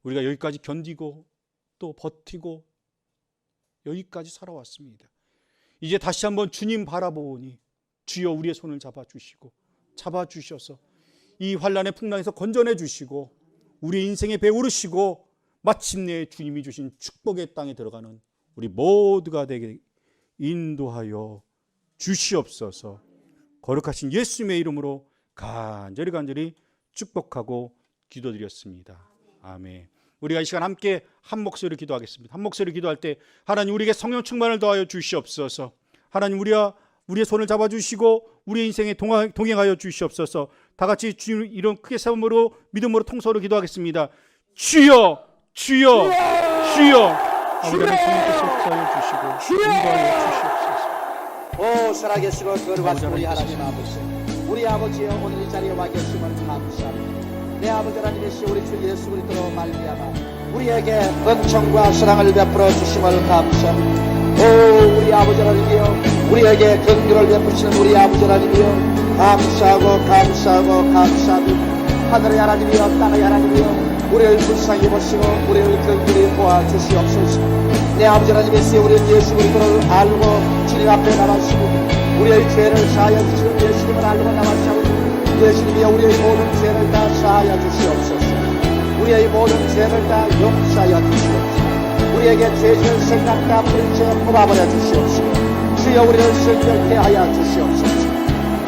우리가 여기까지 견디고 또 버티고 여기까지 살아왔습니다. 이제 다시 한번 주님 바라보니 주여 우리의 손을 잡아주셔서 이 환난의 풍랑에서 건져내 주시고 우리 인생의 배 오르시고 마침내 주님이 주신 축복의 땅에 들어가는 우리 모두가 되게 인도하여 주시옵소서. 거룩하신 예수님의 이름으로 간절히 축복하고 기도드렸습니다. 아멘. 우리가 이 시간 함께 한 목소리로 기도하겠습니다. 한 목소리로 기도할 때 하나님 우리에게 성령 충만을 더하여 주시옵소서. 하나님 우리의 손을 잡아주시고 우리의 인생에 동행하여 주시옵소서. 다 같이 주님 이름 크게 세 번으로 믿음으로 통성으로 기도하겠습니다. 주여 주여 주여. 아버지 하나님 성령께서 역사하여 주시고 인도하여 주시옵소서. 오 살아계시고 거룩하신 우리 하나님 아버지, 우리 아버지여 오늘 이 자리에 와 계심을 감사합니다. 내 아버지 하나님이시 우리 주 예수 그리스도로 말미암아 우리에게 은총과 사랑을 베풀어 주심을 감사합니다. 오 우리 아버지 하나님이여, 우리에게 긍휼을 베푸시는 우리 아버지 하나님이여, 감사합니다. 하늘의 하나님이여, 땅의 하나님이여, 우리를 불쌍히 보시고 우리를 긍휼히 보아 주시옵소서. 내 아버지 하나님이시 우리는 예수 그리스도를 알고 주님 앞에 나왔으니 우리의 죄를 사하여 주시는 예수님을 알고 나왔사오니 예수님이여 우리의 모든 죄를 다 사하여 주시옵소서. 우리의 모든 죄를 다 용서하여 주시옵소서. 우리에게 죄질 생각과 불죄 뽑아버려 주시옵소서. 주여 우리를 성결케 하여 주시옵소서.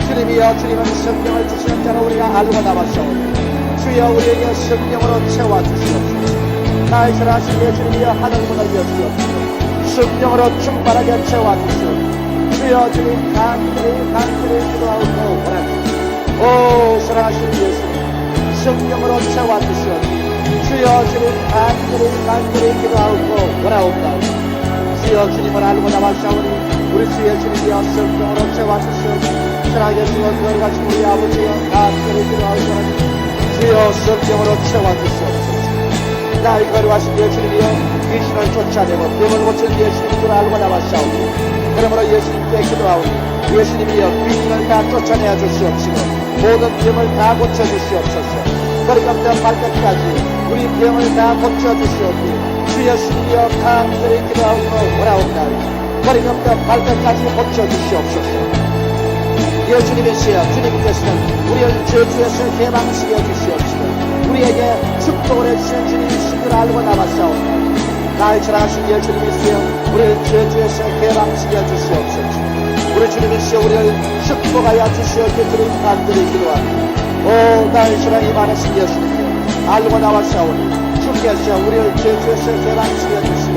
주님이여 주님은 성령을 주시는 자로 우리가 알고 나왔사오니 주여 우리에게 성령으로 채워주시옵소서. 나의 전하신 예수님이여 하늘 문을 여시옵소서. 성령으로 충만하게 채워주시옵소서. 주여 주님 간절히 기도하고 원합니다. 오 사랑하신 예수님, 성령으로 채워주시옵소서. 주여 주님 간절히 기도하고 원하옵나이다. 주여 주여 주님을 알고 나왔사오니 우리 주 예수님이여 성령으로 채워주시옵소서. 사랑의 주여 그걸 같이 우리 아버지여 감사를 기도하오니 주여 성령으로 채워주시옵소서. 나의 거룩하신 예수님이여 귀신을 쫓아내고 병을 고친 예수님 줄 알고 나왔사오니 그러므로 예수님께 기도하오니 예수님이여 귀신을 다 쫓아내어 주시옵시고 모든 병을 다 고쳐주시옵소서. 머리부터 발끝까지 우리 병을 다 고쳐주시옵니 주 예수님이여 감사를 기도하고 오라옵나이다. 머리부터 발끝까지 고쳐주시옵소서. 예수님이시여 주님께서는 우리를 죄주에서 해방시켜 주시옵시고 우리에게 축복을 해주신 주님이신 줄 알고 나왔사오니 나의 전하신 예수님이시여 우리를 죄주에서 해방시켜 주시옵소서. 우리 주님이시여 우리를 축복하여 주시옵기를 주님 간절히 기도합니다. 오 나의 사랑이 많으신 예수님이여 알고 나왔사오니 주께서 우리를 죄주에서 해방시켜 주시고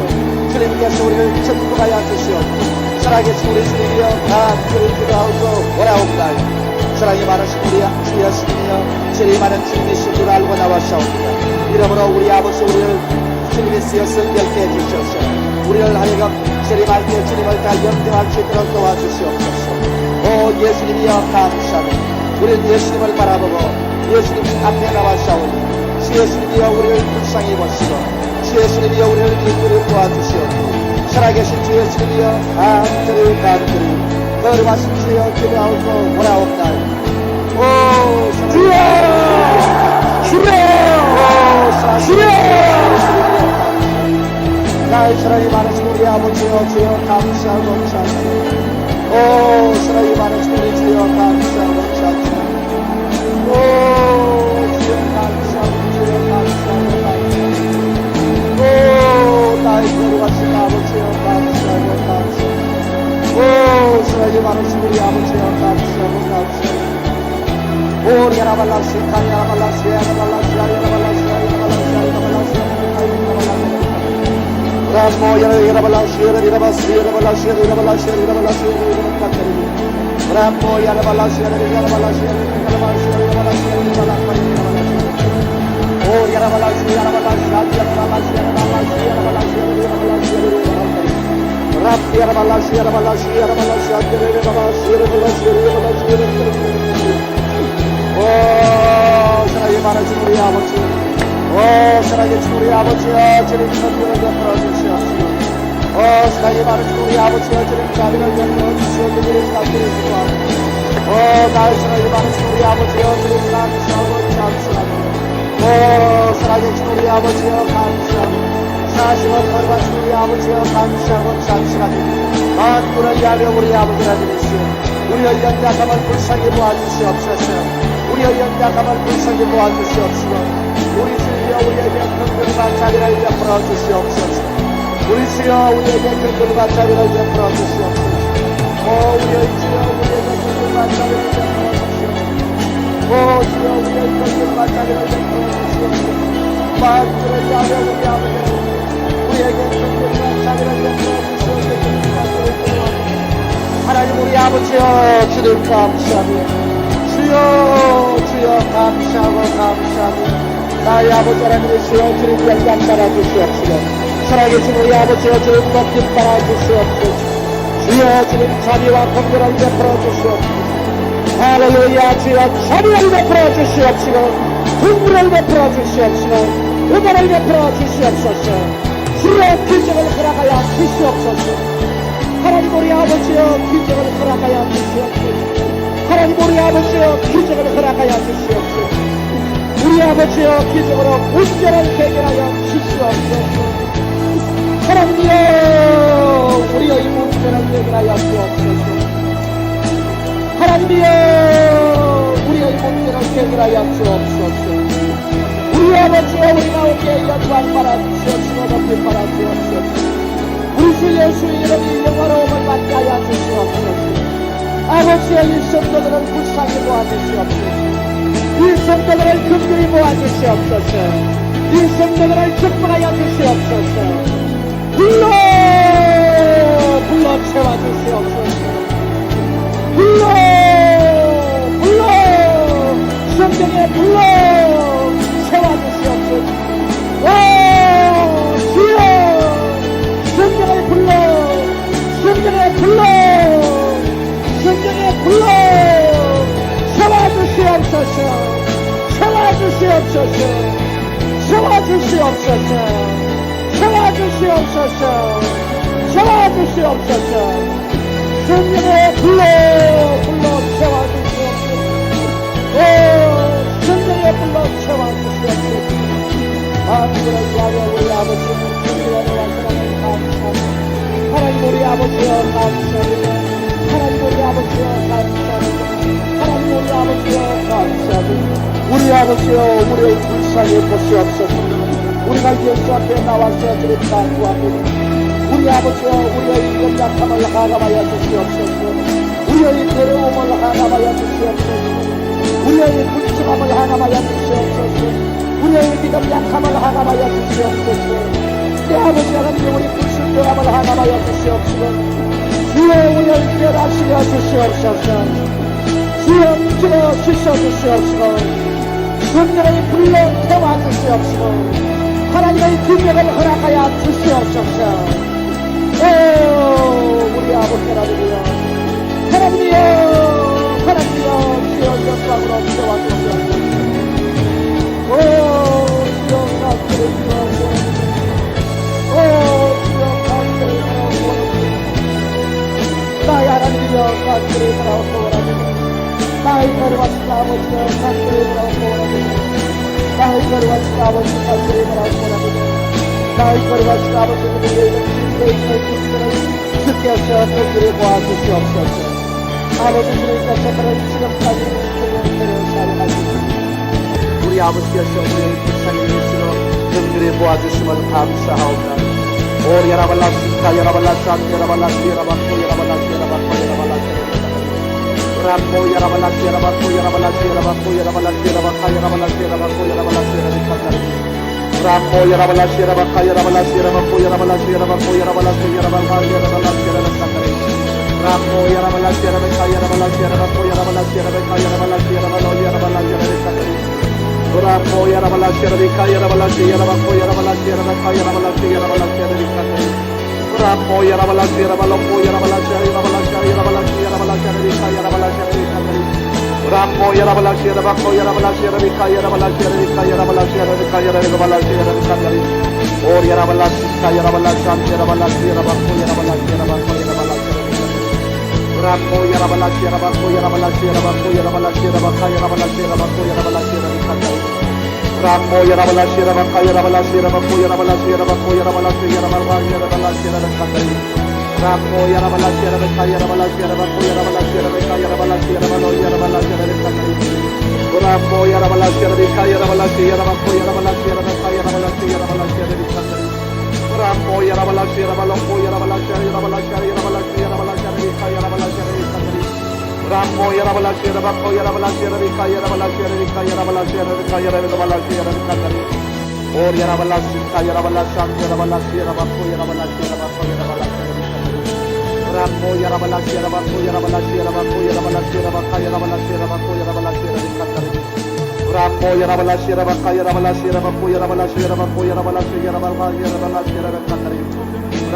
주님께서 우리를 축복하여 주시옵소서. 살아계신 우리 주님이여 간절히 기도하고 오라옵나이다. 사랑이 많으신 우리 주 예수님이여 죄이 많은 주님이신 줄 알고 나왔사옵니다. 이러므로 우리 아버지 우리를 주님이 쓰여 성결케 해주셔서 우리를 하여금 죄이 많게 주님을 다 영접할 수 있도록 도와주시옵소서. 오 예수님이여 감사합니다. 우리는 예수님을 바라보고 예수님 앞에 나왔사오니 주 예수님이여 우리를 불쌍히 보시고 주 예수님이여 우리를 기쁘게 도와주시옵소서. 살아계신 주 예수님이여 간절히 거룩하신 주여 기도하고 오라옵나이다. 오 주여 주여 나의 사랑이 많으신 우리 아버지여 주여 감사하고 찬양합니다. 오 사랑이 많으신 우리 주여 감사하고 찬양합니다. 오 주여 감사하고 주여 감사하고 오 나의 거룩하신 아버지여 감사하고 오 사랑이 많으신 우리 아버지여 감사하고 오 야라발라시 야라발라시 야라발라시 야라발라시 야라발라시 라모 야라발라시 야라발라시 야라발라시 야라발라시 야라발라시 라모 야라발라시 야라발라시 야라발라시 오 야라발라시 야라발라시 야라발라시 라피 야라발라시 야라발라시 야라발라시 오 사랑이 많으신 우리 아버지 오 사랑의 우리 아버지여 주님 선물을 베풀어 주시옵시고 오 사랑이 많으신 우리 아버지여 주님 자비를 베풀어 주시옵기를 간절히 기도합니다. 오 나의 사랑이 많으신 우리 아버지여 주님 감사하고 감사합니다. 오 사랑의 우리 아버지여 감사합니다. 사시고 거룩하신 우리 아버지여 감사하고 감사합니다. 만군을 위하여 우리 아버지라 주시오. 우리의 연약함을 불쌍히 보아주시옵소서. 우리의 연약함을 불쌍히 보아주시옵시고 우리 주여 우리에게 긍휼과 자비를 베풀어 주시옵소서. 우리 주여 우리에게 긍휼과 자비를 베풀어 주시옵소서. 오 우리의 주여 우리에게 긍휼과 자비를 베풀어 주시옵소서. 오 주여 우리의 긍휼과 자비를 베풀어 주시옵소서. 만군을 위하여 우리 아버지 우리에게 긍휼과 자비를 베풀어 주시옵소서. 하나님 우리 아버지여 주님 감사합니다. 주여 감사하고 감사합니다. 나의 아버지 하나님의 주여 주님 영광 받아주시옵시고 살아계신 우리 아버지여 주님 높임 받아주시옵소서. 주여 주님 자비와 긍휼을 베풀어 주시옵소서. 할렐루야 주여 자비를 베풀어 주시옵시고 긍휼을 베풀어 주시옵시고 은혜를 베풀어 주시옵소서. 주여 기적을 허락하여 주시옵소서. 하나님 우리 아버지여 기적을 허락하여 주시옵소서. 하나님 우리 아버지여 기적을 허락하여 주시옵소서. 우리 아버지여 기적으로 문제를 해결하여 주시옵소서. 하나님이여 우리의 문제를 해결하여 주옵소서. 하나님이여 우리의 문제를 해결하여 주옵소서. 우리 아버지여 우리 가운데 영광 받아주시옵시고 높임 받아주옵소서. 우리 주 예수 이름이 영화로움을 받게 하여 주시옵소서. 아버지의 이 성도들을 불쌍히 모아주시옵소서. 이 성도들을 긍휼히 모아주시옵소서. 이 성도들을 축복하여 주시옵소서. 불러 채워주시옵소서. 불러 성경에 불러 채워주시옵소서. 오 주여 성경을 불러 채워주시옵소서. 채워주시옵소서. 채워주시옵소서. 채워주시옵소서. 성령의 불러 채워주시옵소서. 오 성령의 불러 채워주시옵소서. 하나님의 야외 우리 아버지 우리의 완전하게 감사합니다. 하나님 우리 아버지여 감사합니다. 하나님 우리 아버지여 감사합니다. 하나님 우리 아버지여 감사합니다. 우리 아버지여 우리의 불쌍히 보시옵소서. 우리가 예수 앞에 나와서 드립니다 구합니다. 우리 아버지여 우리의 연약함을 하감하여 주시옵소서. 우리의 괴로움을 하감하여 주시옵소서. 우리의 불쌍함을 하감하여 주시옵소서. 우리의 믿음 약함을 하감하여 주시옵소서. 내 아버지 하나님 우리 불순종함을 하감하여 주시옵소서. 주여 우리를 깨닫시려 주시옵소서. 주여 믿어 주시어 주시옵소서. 성령의 불러 태워 주시옵소서. 하나님의 능력을 허락하여 주시옵소서. 오 우리 아버지 하나님이여 하나님이여 하나님이여 주여 영광으로 태워 주시옵소서. 오 주여 감사를 주옵소서. 오 주여 감사를 주옵소서. 나의 하나님이여 감사를 주옵소서. 나의 거룩하신 아버지여 감사를 주옵소서. 나의 거룩하신 아버지 감사를 주옵소서. 나의 거룩하신 아버지 우리의 주님의 인을 주께서 그들을 보아주시옵소서. 아버지 주님께서 그런 지금까지 그들을 사랑하시옵소서. 우리 아버지께서 우리의 불쌍히 여기시고 그들을 보아주심을 감사하옵나이다. 오 야라발라시카 야라발라산 야라발라시 야라바코 야라발라시 야라바코 야라발라시 라코 야라발라시 야라바코 야라발라시 야라바코 야라발라시 야라바카 야라발라시 야라바코 야라발라시 야라바카 라코 야라발라시 야라바카 야라발라시 야라바코 야라발라시 야라바코 야라발라시 야라바카 야라발라시 야라바카 라코 야라발라시 야라바카 야라발라시 야라바코 야라발라시 야라바카 야라발라시 야라발라시 야라발라시 야라바카 라코 야라발라시 야라바카 야라발라시 야라바코 야라발라시 야라바카 야라발라시 야라발라시 야라바카 라코 야라발라시 야라발라코 야라발라시 야라발라시 야라발라시 야라발라시 야라바카 야라발라시 라코 야라발라시 야라바코 야라발라시 야라바카 야라발라시 야라바카 야라발라시 야라바카 야라발라시 야라바카 오 야라발라시 야라발라시 야라발라시 야라바코 야라발라시 야라바코 야라발라시 라코 야라발라시 야라바코 야라발라시 야라바코 야라발라시 야라바카 야라발라시 야라바코 야라발라시 야라바카 라코 야라발라시 야라바카 야라발라시 야라바코 야라발라시 야라바코 야라발라시 야라바카 야라발라시 야라바카 라코 야라발라시 야라바카 야라발라시 야라바코 야라발라시 야라바카 야라발라시 야라바로 야라발라시 야라바카 라코 야라발라시 야라바카 야라발라시 야라바코 야라발라시 야라바카 야라발라시 야라발라시 야라바카 라코 야라발라시 야라발라코 야라발라시 야라발라시 야라발라시 야라발라시 야라바카 야라발라시 야라바카 라코 야라발라시 야라바코 야라발라시 야라바카 야라발라시 야라바카 야라발라시 야라바카 야라발라시 야라바카 오 야라발라시 야라발라시 야라발라시 야라바코 야라발라시 야라바코 야라발라시 라코 야라발라시 야라바코 야라발라시 야라바코 야라발라시 야라바카 야라발라시 야라바코 야라발라시 야라바카 라코 야라발라시 야라바카 야라발라시 야라바코 야라발라시 야라바코 야라발라시 야라바카 야라발라시 야라바카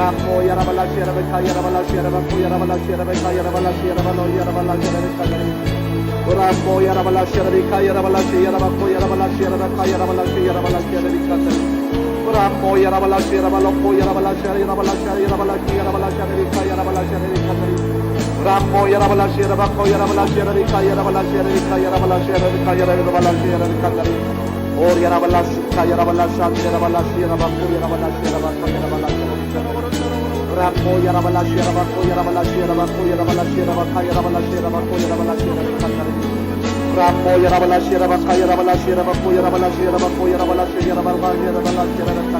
라코 야라발라시 야라바카 야라발라시 야라바코 야라발라시 야라바카 야라발라시 야라바로 야라발라시 야라바카 라코 야라발라시 야라바카 야라발라시 야라바코 야라발라시 야라바카 야라발라시 야라발라시 야라바카 라코 야라발라시 야라발라코 야라발라시 야라발라시 야라발라시 야라발라시 야라바카 야라발라시 야라바카 라코 야라발라시 야라바코 야라발라시 야라바카 야라발라시 야라바카 야라발라시 야라바카 야라발라시 야라바카 오 야라발라시 야라발라시 야라발라시 야라바코 야라발라시 야라바카 야라발라시 라코 야라발라시 야라바코 야라발라시 야라바코 야라발라시 야라바카 야라발라시 야라바코 야라발라시 야라바카 라코 야라발라시 야라바카 야라발라시 야라바코 야라발라시 야라바코 야라발라시 야라바카 야라발라시 야라바카 라코 야라발라시 야라바카 야라발라시 야라바코 야라발라시 야라바카 야라발라시 야라바로 야라발라시 야라바카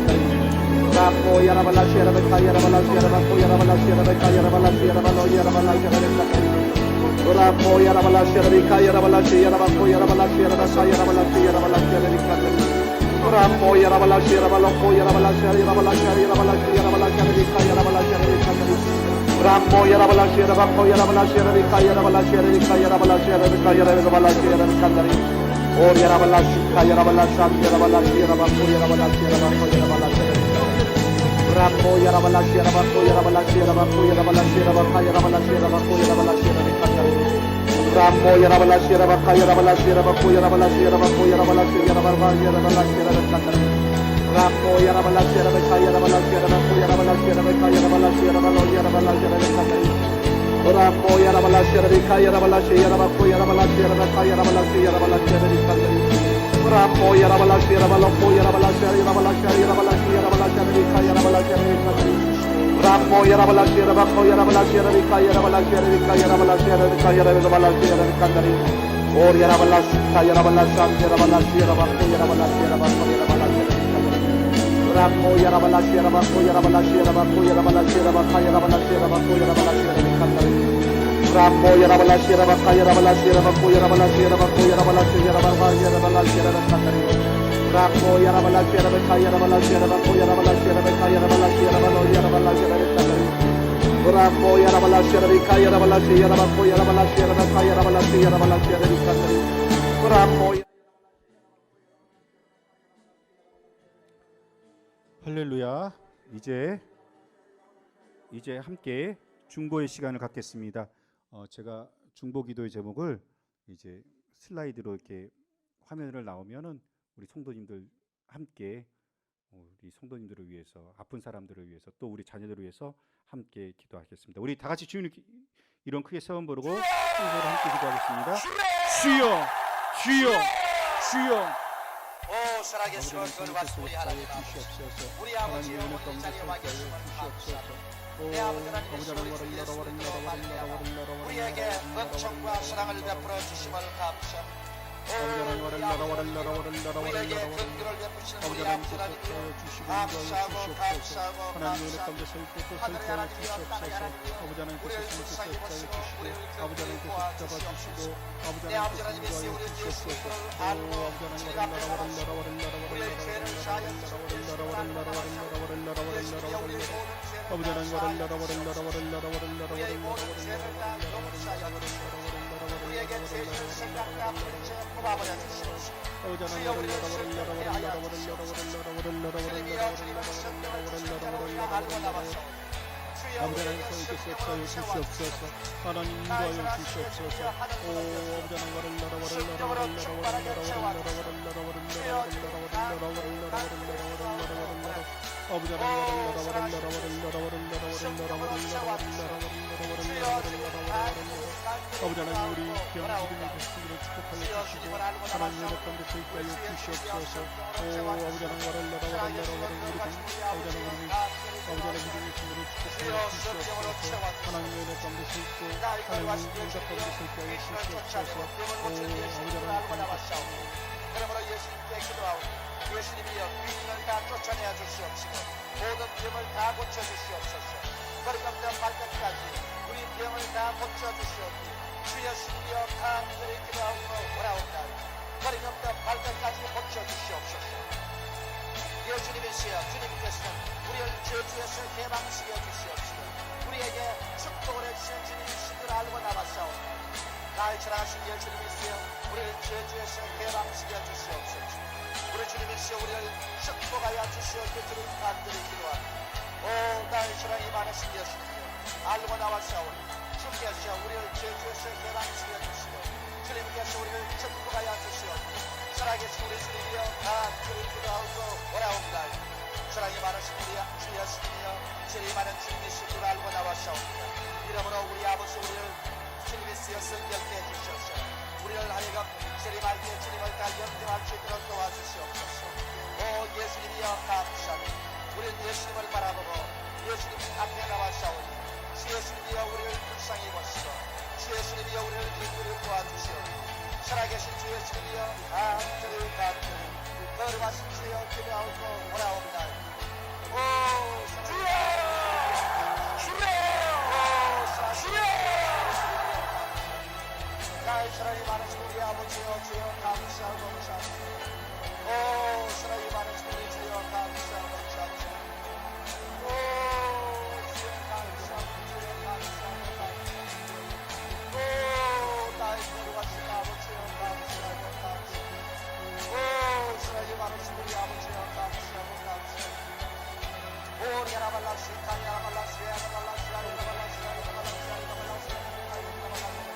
라코 야라발라시 야라바카 야라발라시 야라바코 야라발라시 야라바카 야라발라시 야라발라시 야라바카 라코 야라발라시 야라발라코 야라발라시 야라발라시 야라발라시 야라발라시 야라바카 야라발라시 야라바카 라코 야라발라시 야라바코 야라발라시 야라바카 야라발라시 야라바카 야라발라시 야라바카 야라발라시 야라바카 오 야라발라시 야라발라시 야라발라시 야라바코 야라발라시 야라바코 야라발라시 라코 야라발라시 야라바코 야라발라시 야라바코 야라발라시 야라바카 야라발라시 야라바코 야라발라시 야라바카 Ramo Yarabalas Yarabaka Yarabalas Yarabaku Yarabalas Yarabaku Yarabalas Yarabaka Yarabalas Yarabaka Ramo Yarabalas Yarabaka Yarabalas Yarabaku Yarabalas Yarabaka Yarabalas Yarabalo Yarabalas Yarabaka Ramo Yarabalas Yarabaka Yarabalas Yarabaku Yarabalas Yarabaka Yarabalas Yarabalas Yarabaka Ramo Yarabalas Yarabalo Yarabalas Yarabalas Yarabalas Yarabalas Yarabaka Yarabalas Yarabaka Ramo Yarabalas Yarabako Yarabalas Yarabaka Yarabalas Yarabaka Yarabalas Yarabaka Yarabalas Yarabaka Or Yarabalas Yarabalas Yarabalas Yarabako Yarabalas Yarabako Yarabalas Ramo Yarabalas Yarabako Yarabalas Yarabako Yarabalas Yarabaka Yarabalas Yarabako Yarabalas Yarabaka Ramo Yarabalas Yarabaka Yarabalas Yarabako Yarabalas Yarabako Yarabalas Yarabaka Yarabalas Yarabaka Ramo Yarabalas Yarabaka Yarabalas Yarabako Yarabalas Yarabaka Yarabalas Yarabalo Yarabalas Yarabaka Ramo Yarabalas Yarabaka Yarabalas Yarabako Yarabalas Yarabaka Yarabalas Yarabalas Yarabaka Ramo 할렐루야. 이제 함께 중보의 시간을 갖겠습니다. 제가 중보 기도의 제목을 이제 슬라이드로 이렇게 화면을 나오면은 우리 성도님들 함께 우리 성도님들을 위해서, 아픈 사람들을 위해서, 또 우리 자녀들을 위해서 함께 기도하겠습니다. 우리 다 같이 주님 이런 크게 세번 부르고 순서로 함께 기도하겠습니다. 주여, 주여, 주여. 오 살아계시고 거룩하신 우리 하나님 아버지 우리 아버지의 오늘 자리에 와 계심을 감사합니다. 내 아버지 하나님 예수 그리스도로 말미암아 우리에게 은총과 사랑을 베풀어 주심을 감사합니다. 우리에게 긍휼을 베푸시는 우리 아버지 하나님 감사하고 감사하고 감사합니다. 하늘의 하나님이여 땅의 하나님 우리를 불쌍히 보시고 우리를 긍휼히 보아주시옵소서. 내 아버지 하나님 예수 그리스도를 알고 주님 앞에 나와주시고 우리의 죄를 사하여 주시고 예수를 알고 나와주시고 예수님이여 우리의 모든 죄를 다 사하여 우리의 모든 죄를 다 용서하여 주시옵소서. 우리에게 죄를 생각과 불죄 뽑아버려 주시옵소서. 주여 우리의 신령케 하여 주시옵소서. 주님이여 주님은 성령을 주님으로 알고 나와서 주여 우리에게 신령으로 채워주시옵소서. 하나님 인도하여 주시옵소서. 신령으로 충만하게 채워주시옵소서. 주여 주님 가운데 아버지 하나님 우리 병 기름의 백성들을 축복하여 주시고 하나님 은혜 가운데 저희까지 주시옵소서. 아버지 하나님 우리 아버지 하나님 믿음의 친구를 축복하여 주시옵소서. 하나님 은혜 가운데 서있고 하나님 응답 가운데 서있게 하여 주시옵소서. 아버지 하나님 감사합니다. 그러므로 예수님께 기도하오니 예수님이여 귀신을 다 쫓아내어 주시옵시고 모든 병을 다 고쳐주시옵소서. 머리부터 발끝까지 우리 병을 다 고쳐주시옵소서. 주 예수님이여 간절히 기도하고 오라옵나이다. 머리부터 발끝까지 고쳐주시옵소서. 예수님이시여 주님께서는 우리를 저주에서 해방시켜 주시옵시고 우리에게 축복을 해주신 주님이신 줄 알고 나왔사오니 나의 전하신 예수님이시여 우리를 저주에서 해방시켜 주시옵소서. 우리 주님이시여 우리를 축복하여 주시옵소서. 주님 간절히 기도합니다. 오 나의 전하이 많으신 예수님이여 알고 나왔사오니 주께서 우리를 저주에서 해방시켜 주시고 주님께서 우리를 축복하여 주시옵소서. 살아계신 우리 주님이여 간절히 기도하고 오라옵나이다. 사랑이 많으신 우리 주 예수님이여 죄이 많은 주님이신 줄 알고 나왔사옵니다. 이러므로 우리 아버지 우리를 주님이시여 성결케 해주시옵소서. 우리를 하여금 세림할 때 주님을 다 영접할 수 있도록 도와주시옵소서. 오 예수님이여 감사합니다. 우리는 예수님을 바라보고 예수님 앞에 나와싸우니 주 예수님이여 우리를 불쌍히 보시고 주 예수님이여 우리를 기쁘게 도와주시옵소서. 살아계신 주 예수님이여 간절히 거룩하신 주여 기도하고 오라옵나이다. 오 주여 나의 사랑이 많으신 우리 아버지여 주여 감사하고 감사합니다. 오 사랑이 많으신 우리 주여 감사하고 감사합니다. 오 주여 감사합니다. 주여 감사하고 감사합니다. 오 나의 거룩하신 아버지여 감사하고 감사합니다. 오 사랑이 많으신 우리 아버지여 감사하고 감사합니다. 오 야라발라시 야라발라시 야라발라시 야라발라시 야라발라시 야라발라시 야라발라시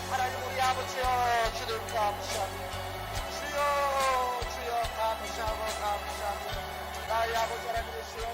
하나님 우리 아버지여 주님 감사합니다. 주여 주여 감사하고 감사합니다. 나의 아버지 하나님의 주여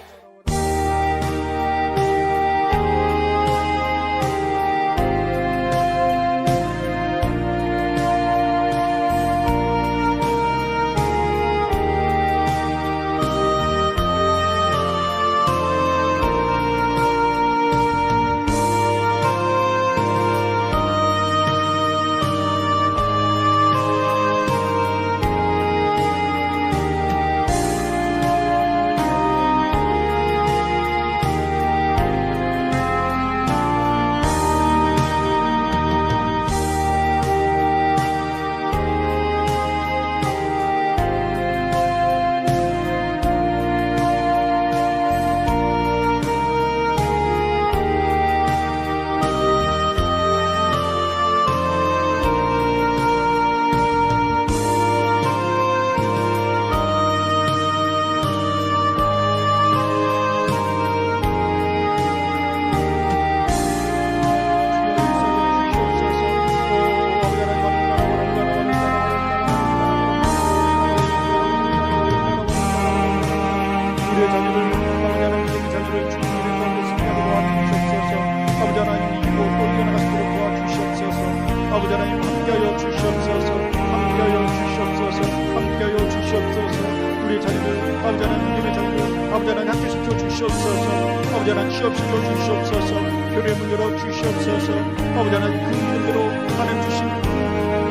아버지 하나님 함께하여 주시옵소서. 함께하여 주시옵소서. 함께하여 주시옵소서. 우리 자녀들 아버지 하나님 믿음의 자녀들 아버지 하나님 학교시켜 주시옵소서. 아버지 하나님 취업시켜 주시옵소서. 교회 문 열어 주시옵소서. 아버지 하나님 그 믿음대로 하나님 주신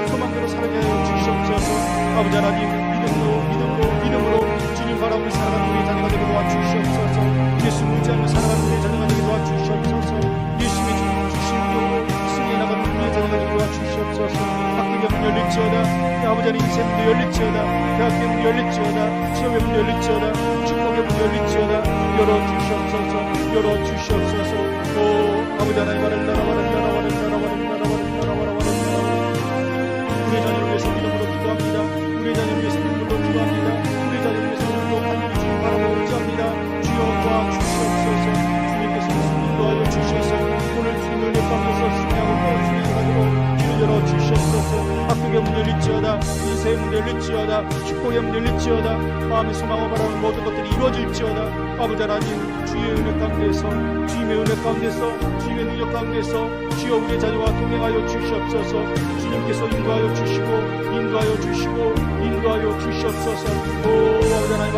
소망대로 살게 하여 주시옵소서. 아버지 하나님 믿음으로 주님 바라보며 살아가는 우리 자녀가 되게 도와주시옵소서. 예수 믿지 않는 살아가는 우리 자녀가 되게 도와주시옵소서. 예수의 주님 주신 영으로 승리해 나가는 우리의 자녀가 되게 도와주시옵소서. 학교의 문 열릴지어다. 아버지 하나님 인생 문도 열릴지어다. 대학의 문 열릴지어다. 취업의 문 열릴지어다. 축복의 문 열릴지어다. 열어주시옵소서. 열어주시옵소서. 오 아버지 하나님 우리의 자녀를 위해서 믿음으로 기도합니다. 우리의 자녀를 위해서 눈물로 기도합니다. 우리의 자녀를 위해서 눈물로 하나님의 주님 바라보고 기도합니다. 주여 도와주시옵소서. 주님께서 인도하여 주셔서 오늘 주님을 예뻐하면서 승리하고 승리하도록 길을 열어주시옵소서. 학교의 문 열릴지어다. 인생의 문 열릴지어다. 축복의 문 열릴지어다. 마음의 소망을 바라는 모든 것들이 이루어질지어다. 아버지 하나님 주의 은혜 가운데서 주님의 은혜 가운데서 주님의 능력 가운데서 주여 우리의 자녀와 동행하여 주시옵소서. 주님께서 인도하여 주시옵소서. 오 아버지 하나님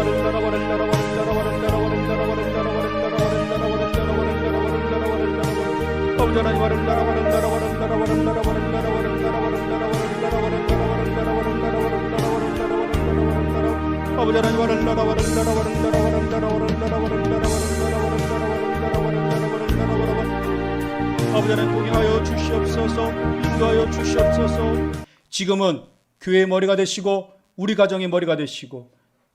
아버지 하나님 동행하여 주시옵소서. 인도하여 주시옵소서. 지금은 교회의 머리가 되시고 우리 가정의 머리가 되시고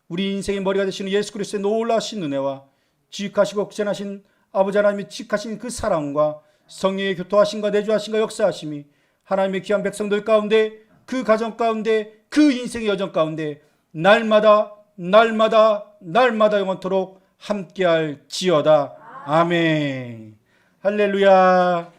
우리 인생의 머리가 되시는 예수 그리스도의 놀라신 은혜와 지극하시고 극전하신 아버지 하나님의 지극하신 그 사랑과 성령의 교토하심과 내주하심과 역사하심이 하나님의 귀한 백성들 가운데 그 가정 가운데 그 인생의 여정 가운데 날마다 영원토록 함께할지어다. 아멘. 할렐루야.